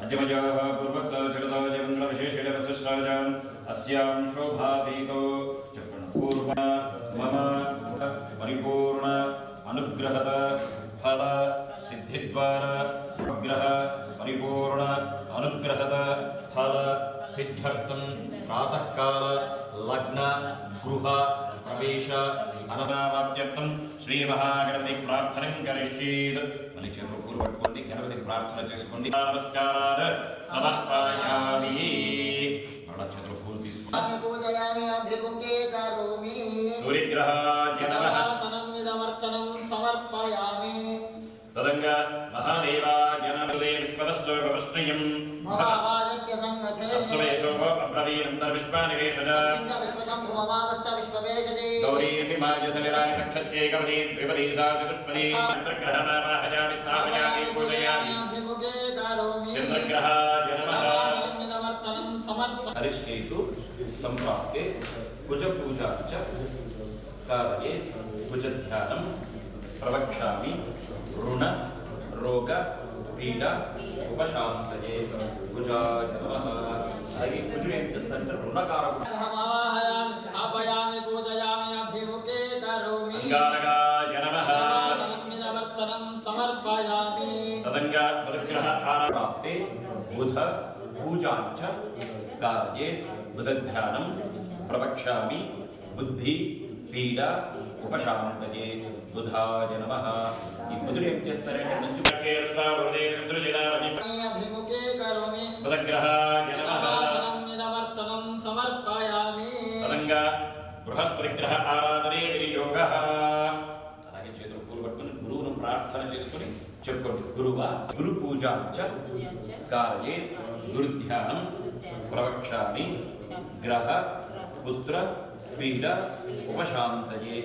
अद्यमयाः पूर्वोक्ता जगता जगन्द्रविशेषेण वसिष्ठायाम् अस्यां शोभातीतो पूर्व मम परिपूर्ण अनुग्रहत फल सिद्धिद्वार अनुग्रह परिपूर्ण अनुग्रहत फल सिद्ध्यर्थं प्रातःकाल लग्न गृह प्रवेश अनवाप्यर्थं श्री महागणपति प्रार्थनं करिष्येत् मनि చేతులు పూలు పట్టుకోండి గణపతి ప్రార్థన చేసుకోండి నమస్కారాలు సమర్పయామి మన చేతులు పూలు తీసుకోండి పూజయామి అభిముఖే కరోమి సూర్యగ్రహాయ నమః ఆసనం నిదవర్చనం సమర్పయామి తదంగా మహాదేవాయ నమః విశ్వదస్సోపవృష్ణయం మహావాజస్య సంగతే అప్సవేశోప అబ్రవీనంతర విశ్వానివేశజ ఇంత విశ్వశంభుమమావశ్చ విశ్వవేశజే గౌరీర్విమాజసవిరాని నక్షత్రేకపది ద్విపది సా చతుష్పది చంద్రగ్రహణారాహజామి స్థాపయామి పూజయామి అభిముఖే కరోమి చంద్రగ్రహాయ నమః ఆసనం నిదవర్చనం సమర్పయామి హరిష్ఠేతు సంప్రాప్తే కుజపూజా చ కారయే కుజధ్యానం ప్రవక్ష్యామి రుణ రోగ పీడ ఉపశాంతయే కుజాయ నమః. అలాగే కుజుడు ఏం చేస్తారంటే రుణకారకుడు. అహమావాహయామి స్థాపయామి పూజయామి అభిముఖే కరోమి అంగారకాయ నమః. ఆసనం నిదవర్చనం సమర్పయామి తదంగా బుధగ్రహ ప్రాప్తే బుధ పూజాంచ కార్యే బుధధ్యానం ప్రవక్ష్యామి బుద్ధి పీడ ఉపశాంతయే బుధాయ నమః. ఈ బుధుడు ఏం చేస్తారంటే మంచి అభిముఖే కరోమి బుధగ్రహాయ నమః. ఆసనం నిదవర్చనం సమర్పయామి తదంగా బృహస్పతి గ్రహ ఆరాధనే వినియోగః. అలాగే చేతులు పూలు పట్టుకుని గురువును ప్రార్థన చేసుకుని చెప్పుకోండి. గురు పూజాంచ కార్యే గురుధ్యానం ప్రవక్ష్యామి గ్రహ పుత్ర పీడ ఉపశాంతయే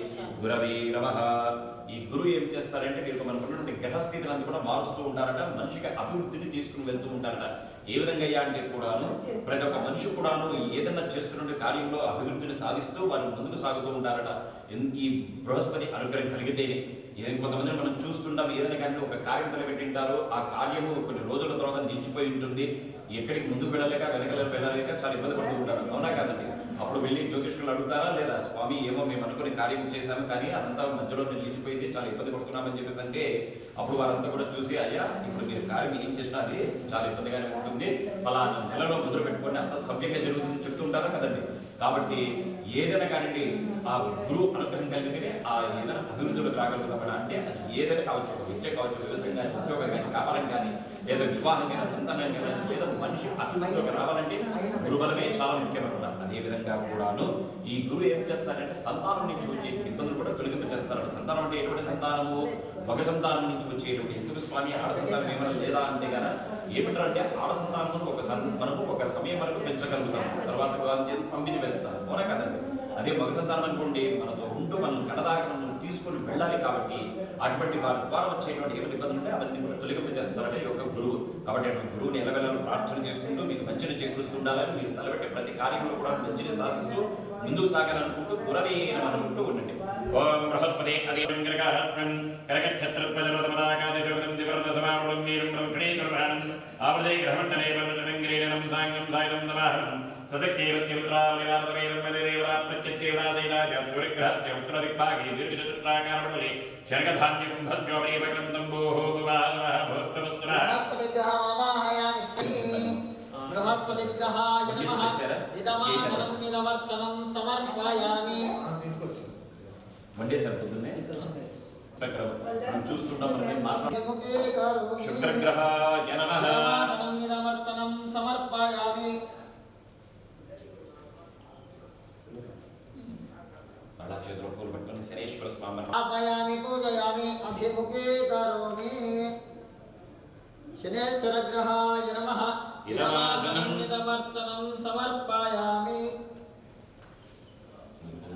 గురవే నమః. ఈ గురువు ఏం చేస్తారంటే మీరు మనకున్నటువంటి గ్రహస్థితులను కూడా మారుస్తూ ఉంటారట. మనిషికి అభివృద్ధిని తీసుకుని వెళ్తూ ఉంటారట. ఏ విధంగా అయ్యా అంటే కూడాను ప్రతి ఒక్క మనిషి కూడాను ఏదైనా చేస్తున్న కార్యంలో అభివృద్ధిని సాధిస్తూ వారు ముందుకు సాగుతూ ఉంటారట. ఈ బృహస్పతి అనుగ్రహం కలిగితేనే. కొంతమందిని మనం చూస్తుంటాం, ఏదైనా కానీ ఒక కార్యం తలపెట్టింటారు, ఆ కార్యము కొన్ని రోజుల తర్వాత నిలిచిపోయి ఉంటుంది. ఎక్కడికి ముందుకు వెళ్ళలేక వెళ్ళలేక చాలా ఇబ్బంది పడుతూ ఉంటారు. అవునా కాదండి? అప్పుడు వెళ్ళి జ్యోతిష్కులు అడుగుతారా లేదా, స్వామి ఏమో మేము అనుకుని కార్యం చేశాము కానీ అదంతా మధ్యలో నిలిచిపోయింది, చాలా ఇబ్బంది పడుతున్నామని చెప్పేసి అంటే అప్పుడు వారంతా కూడా చూసి, అయ్యా ఇప్పుడు మీరు కార్యం ఏం చేసినా అది చాలా ఇబ్బందిగానే ఉంటుంది, ఫలానా నెలలో మొదలు పెట్టుకొని అంత సవ్యంగా జరుగుతుంది చెప్తుంటారా కదండి. కాబట్టి ఏదైనా కానీ ఆ గురువు అనుగ్రహం కలిగితేనే ఆ ఏదైనా అభివృద్ధిలోకి రాగలుగుతాం. అంటే అది ఏదైనా కావచ్చు, ఒక విద్య కావచ్చు, వ్యవసాయం కానీ, ఉద్యోగం కానీ, వ్యాపారం కానీ, లేదా వివాహం కానీ, సంతానం కానీ, లేదా మనిషి అభివృద్ధిలోకి రావాలంటే గురుబలమే చాలా ముఖ్యమన్నమాట. అదేవిధంగా కూడాను ఈ గురువు ఏం చేస్తారంటే సంతానం నుంచి వచ్చే ఇబ్బందులు కూడా తొలగింపు చేస్తారట. సంతానం అంటే ఎటువంటి సంతానము? మగ సంతానం నుంచి వచ్చేటువంటి. ఎందుకు స్వామి ఆడ సంతానం ఏమైనా లేదా అంటే కనుక ఏమిటంటే ఆడ సంతానము మనము ఒక సమయం వరకు పెంచగలుగుతాం, తర్వాత వివాహం చేసి పంపిణీ వేస్తాం. అవునా కదండి? అదే మగ సంతానం అనుకోండి, మనతో ఉంటూ మనం కడదాకా మనం తీసుకొని వెళ్ళాలి. కాబట్టి అటువంటి వారి ద్వారా వచ్చేటువంటి ఏమైనా ఇబ్బందులు ఉంటే అవన్నీ కూడా తొలగింపు చేస్తారంటే ఈ యొక్క గురువు. కాబట్టి గురువుని ఎలవెలను ప్రార్థన చేసుకుంటూ మీకు మంచిని చేకూరుస్తుండాలని, మీరు తలపెట్టే ప్రతి కార్యంలో కూడా మంచిని సాధిస్తూ ముందుకు సాగాలనుకుంటూ గురవే అనుకుంటూ ఉండండి. ఓం బృహస్పతి అధికారస్మిన్ కనకక్షత్రపజలతమదాకాదిశోగతం దివ్రతసమారుణం వీరం ప్రదక్షిణీకర్మణం ఆవృతే గ్రహమండలే వర్ణచనం గిరీణం సాంగం సాయుధం నవాహనం సదక్కేవత్యముద్రావలివారతమేదం మదేదేవతా ప్రత్యత్యేవతాసైతాచ సూర్యగ్రహస్య ఉత్తరదిగ్భాగే దీర్ఘచతుష్ట్రాకారమండలే శనగధాన్యం భస్యోమేవకం తంబోః భువానః భూత్వపుత్రః బృహస్పతి గ్రహాయ నమః ఇదమాసనం నిదవర్చనం సమర్పయామి. మండే సార్ పొద్దున్నే మనం చూస్తుంటాం. అభిముఖే కరోమి శుక్రగ్రహాయ నమః. ఇదమాసనం నిదవర్చనం సమర్పయామి. అలా చేతులు పూలు పట్టుకొని శనేశ్వర స్వామి స్థాపయామి పూజయామి అభిముఖే కరోమి. శనేశ్వర గ్రహాయ నమః ఇదమాసనం నిదవర్చనం సమర్పయామి.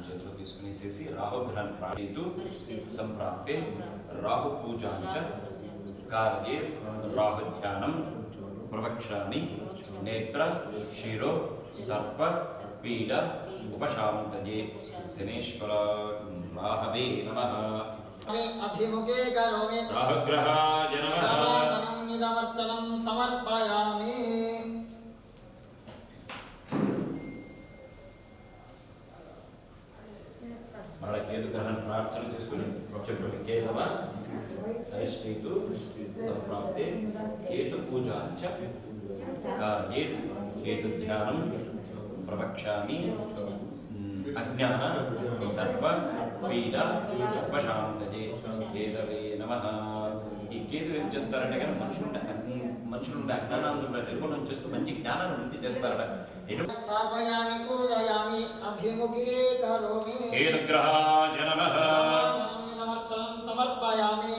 చేతులు తీసుకునేసేసి రాహుగ్రహాన్ని ప్రార్థిస్తూ సంప్రాప్తే రాహు పూజాంచ కార్యే రాహుధ్యానం ప్రవక్ష్యామి నేత్ర శిరో సర్ప పీడ ఉపశాంతయే శనేశ్వర రాహవే నమః. అభిముఖే కరోమి రాహుగ్రహాయ నమః. ఇదమాసనం నిదవర్చనం సమర్పయామి. केतव अरिष्टेतु संप्राप्ते केतुपूजां च कारयेत् केतुध्यानं प्रवक्ष्यामि अज्ञाः सर्व पीडा उपशान्तये केतवे नमः। ఈ కేతు ఏం చేస్తారంటే కానీ మనుషులుండే అజ్ఞానాన్ని కూడా నిర్మూలన చేస్తూ మంచి జ్ఞానాన్ని వృద్ధి చేస్తారట. స్థాపయామి పూజయామి అభిముఖే కరోమి కేతుగ్రహాయ నమః నమస్కారం సమర్పయామి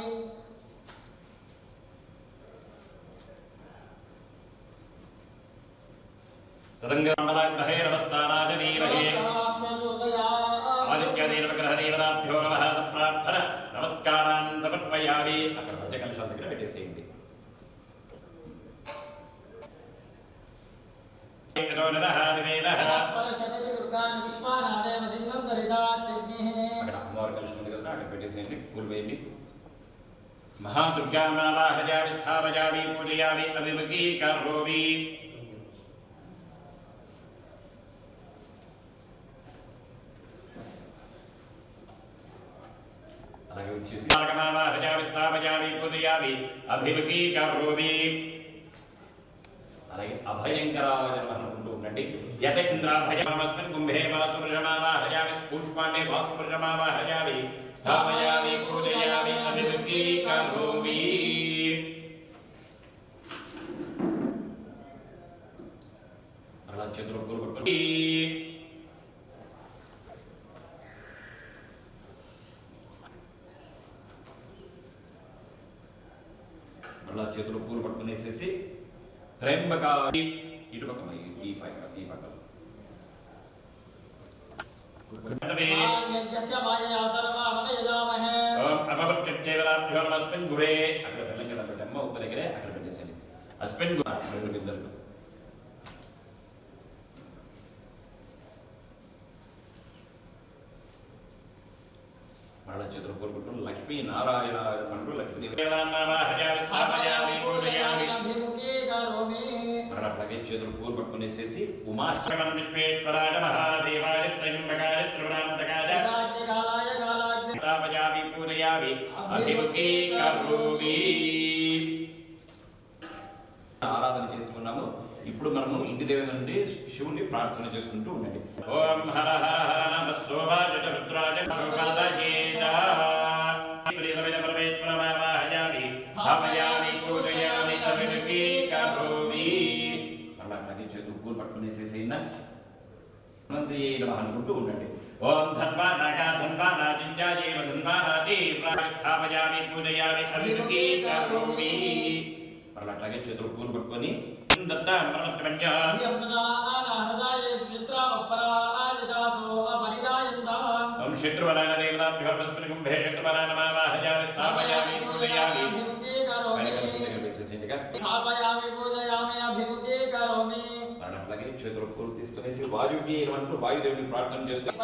తదంగమండలాగ్నహే నమస్తానాయ దీమహే ఆదిత్యదేవగ్రహదేవతాభ్యో నమః ప్రార్థన నమస్కారాన్ సమర్పయామి. అక్కడ పంచకలశాల దగ్గర పెట్టేసేయండి. అక్కడ అమ్మవారి కలశం ఉంది కదా అక్కడ పెట్టేసేయండి. పూలు వేయండి. మహాదుర్గామావాహయామి స్థాపయామి పూజయామి అభిముఖీకరోమి. అలాగే వచ్చేసి మావాహయామి స్థాపయామి పూజయామి అభిముఖీకరోమి. అలాగే అభయంకరాయ నమః అనుకుంటూ ఉండండి. యతేంద్రాభయమస్మిన్ కుంభే వాస్తుపురుషమావాహయామి పుష్పాణి వాస్తుపురుషమావాహయామి స్థాపయామి పూజయామి అభిముఖీకరోమి. అలా చేతులు పూలు పట్టుకొని అలా చేతులు పూలు పట్టుకునేసేసి త్రయంబక ఇటు పక్క ఈ పక్కలో అపవర్తిదేవతాభ్యో నమస్మిన్ గురే. అక్కడ తెలంగాణ పెట్టమ్మ ఉప్పు దగ్గరే అక్కడ పెట్టేసేయండి. అస్మిన్ రెండు బిందెలు మళ్ళా చేతులు పూలు పట్టుకుని లక్ష్మీ నారాయణ అంటూ లక్ష్మీదేవి దేవతామావాహయామి స్థాపయామి పూజయామి అభిముఖే కరోమి మళ్ళీ అట్లాగే చేతులు పూలు పట్టుకునేసేసి ఉమా శ్రవణ విశ్వేశ్వరాయ మహాదేవాయ త్రయంబకాయ త్రిపురాంతకాయ కాలాయ కాలాగ్ని స్థాపయామి పూజయామి అభిముఖీకరోమి. ఆరాధన చేసుకున్నాము. ఇప్పుడు మనము ఇంటి దేవుని నుండి శివుణ్ణి ప్రార్థన చేసుకుంటూ ఉండండి. ఓం హర హర హర నమః శోభాయ చ రుద్రాయ శోభాయ చ ప్రియమిద పరమేశ్వరమావాహయామి స్థాపయామి పూజయామి అభిముఖీకరోమి. మళ్ళీ అట్లాగే చేతులు పూలు పట్టుకునేసేసిన మంత్రి అనుకుంటూ ఉండండి. ఓం ధన్వానాగా ధన్వానాజింజాయేవ ధన్వానాది స్థాపయామి పూజయామి అభిముఖీకరోమి. మళ్ళీ అట్లాగే చేతులు పూలు పట్టుకొని దత్తాం ప్రణతమన్యా ఓం శత్రువరాన దేవతాభ్యో నమస్మిన్ కుంభే శత్రువరాన మావాహయామి స్థాపయామి పూజయామి వేసేసిందిగా స్థాపయామి పూజయామి అభిముఖే కరోమి అట్లాగే చేతులు పూలు తీసుకునేసి వాయువి అంటూ వాయుదేవుని ప్రార్థన చేసుకుని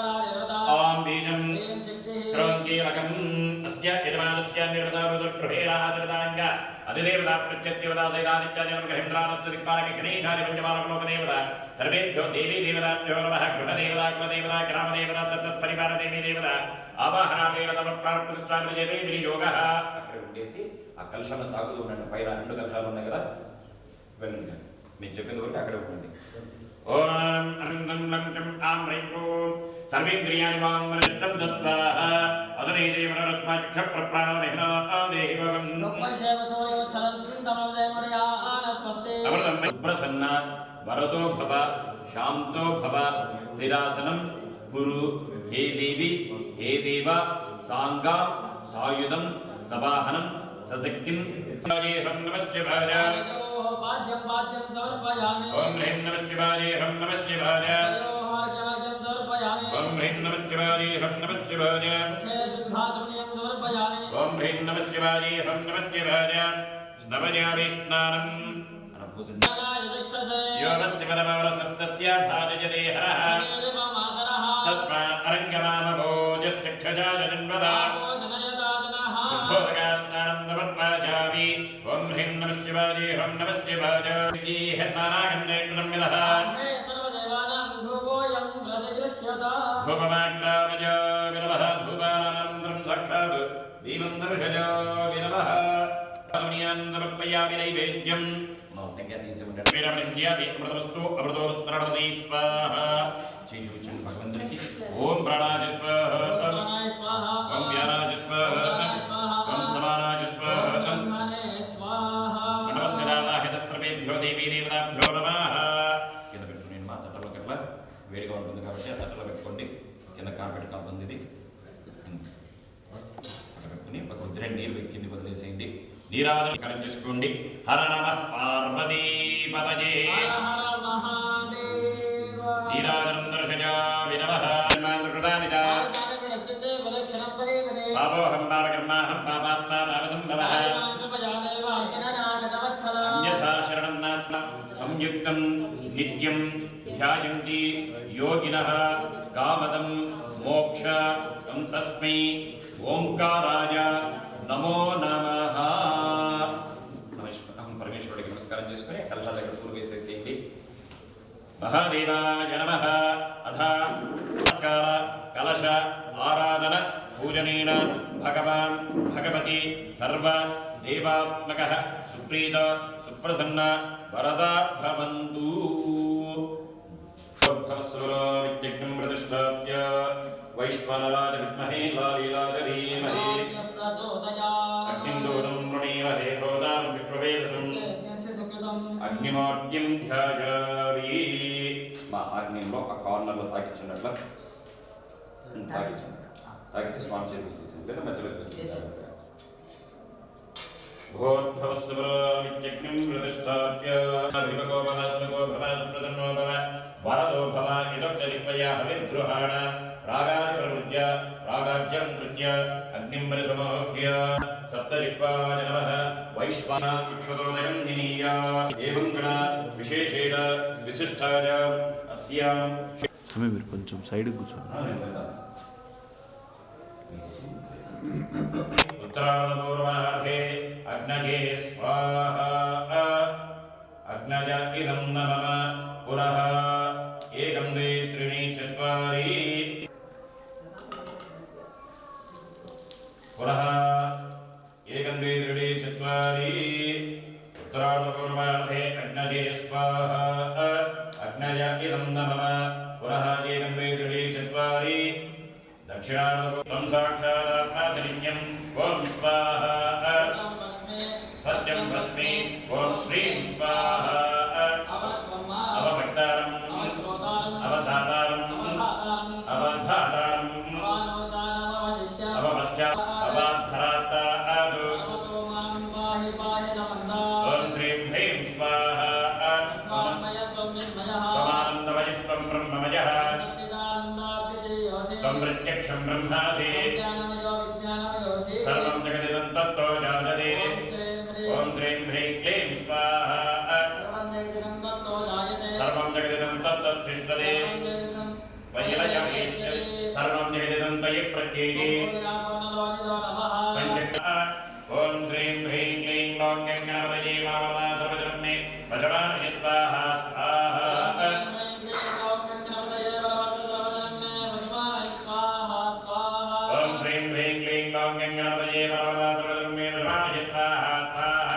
ఓం బీజం ఏం శక్తి క్రోంకీలకం అస్య యజమానస్య నిర్వతారుద్రహేరాజరదాంగ అధిదేవతా ప్రత్యదేవతా సైరాదిత్యాదేవ గ్రహేంద్రానస్య దిక్పాలక గణేశాది పంచమాలకలోకదేవత సర్వేభ్యో దేవీ దేవతాభ్యో నమః గృహదేవతా కులదేవతా గ్రామదేవతా తత్పరివార దేవీ దేవత ఆవాహనా దేవత ప్రాణప్రతిష్ఠాపరిజయమే వినియోగః. అక్కడ ఉండేసి ఆ కలశాలను తాగుతూ ఉండండి. పైన రెండు కలశాలు ఉన్నాయి కదా వెళ్ళండి. మీకు చెప్పింది వరకు అక్కడే ఉండండి. ఓం అనంతం లంకం ఆం హ్రైం ఓం సర్వేంద్రియాణి వాం మనష్టం దస్వాహ అదనేదే మనరస్మాచక్ష ప్రప్రాణమహినా ఆదేవగం అమృతం ప్రసన్న వరదో భవ శాంతో భవ స్థిరాసనం కురు హే దేవి హే దేవ సాంగాం సాయుధం సవాహనం సశక్తిం హం నమః శివాయ పాద్యం పాద్యం సమర్పయామి ఓం హ్రీం నమః శివాయ హం నమః శివాయ మార్గం సమర్పయామి ఓం హ్రీం నమః శివాయ హం నమః శివాయ ముఖే శుద్ధాత్మనియం సమర్పయామి ఓం హ్రీం నమః శివాయ హం నమః శివాయ స్నవయామి స్నానం అనుభూతిని యోగస్యమనమవరసస్తస్య భాజయతే హరః తస్మా అరంగమామభోజశ్చక్షజాయ జన్మదా శుద్ధోదకా స్నానం సమర్పయామి ఓం హ్రీం నమః శివాయ హం నమః శివాయ నానాగంధే ప్రణమ్యదః ధూపమాగ్రామజ విరవః ధూపానంతరం సాక్షాత్ దీపం దర్శజో వినమః సమనియాన్ సమర్పయామి నైవేద్యం టెంకాయ తీసి వీరమణిద్యాది అమృతవస్తు అమృతోస్తరణవసీ స్వాహ చేయి చూపించండి భగవంతునికి. ఓం ప్రాణాయ స్వాహ ప్రాణాయ స్వాహ ఓం వ్యానాయ స్వాహ ప్రాణాయ స్వాహ ఓం సమానాయ స్వాహ బ్రహ్మణే స్వాహ నమస్కారాహితస్రవేభ్యో దేవీ దేవతాభ్యో నమః. కింద పెట్టుకుని మా తట్టలోకి అట్లా వేడిగా ఉంటుంది కాబట్టి ఆ తట్టలో పెట్టుకోండి. కింద కార్పెట్ కాపుతుంది ఇది పెట్టుకుని ఒక కొద్దిగా నీరు కింది వదిలేసేయండి. నీరాజనం చేసుకోండి. హర నమః పార్వతీపతయే హర హర మహాదేవ నీరాజనం దర్శజా వినమః కృతాని చ ప్రదక్షిణే ప్రదక్షిణం పదే పదే పాపోహం పాపకర్మాహం పాపాత్మా పాపసంభవః కృపయా దేవ శరణాగతవత్సల అన్యథా శరణం నాస్మ సంయుక్తం నిత్యం ధ్యాయంతి యోగినః కామదం మోక్ష తస్మై ఓంకారాయ నమో నమః. పరమేశ్వరుడికి నమస్కారం చేసుకుని కలశాల దగ్గర పూలు వేసేసేయండి. మహాదేవాయ నమః. అథ నమస్కార కలశ ఆరాధన పూజనేన భగవాన్ భగవతి సర్వ దేవాత్మకః సుప్రీత సుప్రసన్న వరదా భవంతు. విజ్ఞం ప్రతిష్టాప్య వైశ్వనరాజ విద్మహే లాలీలాజ ధీమహి అగ్నిం దూతం వృణీమహే ప్రోదాం విప్రవేదసం అగ్నిమాగ్యం ధ్యాయామి. మా ఆగ్నేయంలో ఆ కార్నర్లో తాకించినట్ల తాకించి స్వామి చేతి ఇచ్చేసింది లేదా మధ్యలో భోద్భవస్సుబ్రహ్మణ్యం ప్రతిష్టాప్య భీమగోపః సునగో భవ ప్రదన్నో భవ వరదో భవ ఇదొచ్చరిత్వయా హవిర్గృహాణ రాగాది ప్రవృజ్య రాగాజ్యం కృత్య అగ్నిం పరిసమోహ్య సప్తరిక్వాయ నమః వైశ్వానక్షతోదయం నినీయ ఏవం గణ విశేషేణ విశిష్టాయ అస్యాం స్వామి మీరు కొంచెం సైడ్ కూర్చోండి. ఉత్తరాపూర్వార్ధే అగ్నగే స్వాహా అగ్నజ ఇదం నమః పునః ఏకం ద్వే త్రీణి చత్వారి పునః ఏకం ద్వే త్రీణి చత్వారి. ఉత్తరాపూర్వార్ధే అగ్నగే స్వాహా అగ్నజ ఇదం నమః పునః ఏకం ద్వే త్రీణి చత్వారి. దక్షిణాపూర్వం సాక్షాదాత్మాచలిన్యం ఓం స్వాహా సత్యం భస్మి ఓం శ్రీం స్వాహా అవభక్తారం అవధాతారం అవధాతారం అవపశ్చాత్ అవధరాతాదు ఓం హ్రీం హ్రీం స్వాహా త్వమానందమయస్త్వం బ్రహ్మమయః త్వం ప్రత్యక్షం బ్రహ్మాసి సర్వం జగదిదం తత్తో జాయతే. ఓం శ్రీం హ్రీం క్లీం స్వాహా సర్వం జగదిదం తత్తతిష్టతే వయలయామేశ్వరి సర్వం జగదిదం తయి ప్రత్యేకే. ఓం శ్రీం హ్రీం క్లీం లోం గంగావదయే మామలా సర్వజన్మే వశమానయ స్వాహా స్వాహా. ఓం హ్రీం హ్రీం క్లీం లోం గంగావదయే మామలా సర్వజన్మే వశమానయ స్వాహా స్వాహా. ఓం హ్రీం హ్రీం క్లీం లోం గంగావదయే మామలా సర్వజన్మే వశమానయ స్వాహా స్వాహా.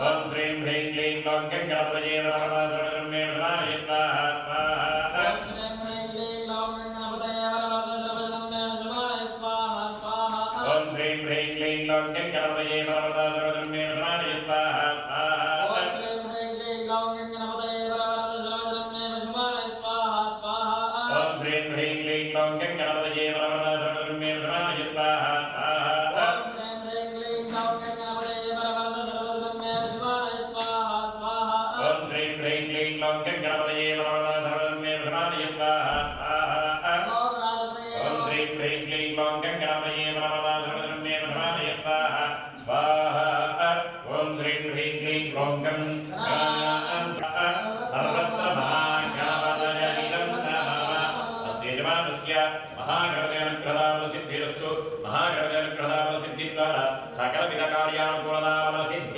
ఓం హ్రీం హ్రీం క్లీం లోం గంగావదయే మామలా సర్వజన్మే వశమానయ స్వాహా స్వాహా. ఓం హ్రీం హ్రీం క్లీం లోం గంగావదయే మామలా సర్వజన్మే వశమానయ స్వాహా స్వాహా. ఓం హ్రీం హ్రీం క్లీం లోం గంగావదయే మామలా సర్వజన్మే వశమానయ స్వాహా స్వాహా. ఓం హ్రీం హ్రీం క్లీం లోం గంగావదయే మామలా సర్వజన్మే వశమానయ స్వాహా స్వాహా. ఓం హ్రీం హ్రీం క్లీం లోం సర్వత్ర మహాగణపతయమిదం నమః. అస్య యజమానస్య మహాగణపతయనుగ్రహదావల సిద్ధిరస్తు. మహాగణపతయనుగ్రహదావల సిద్ధి ద్వారా సకల విధ కార్యానుకూలదావల సిద్ధి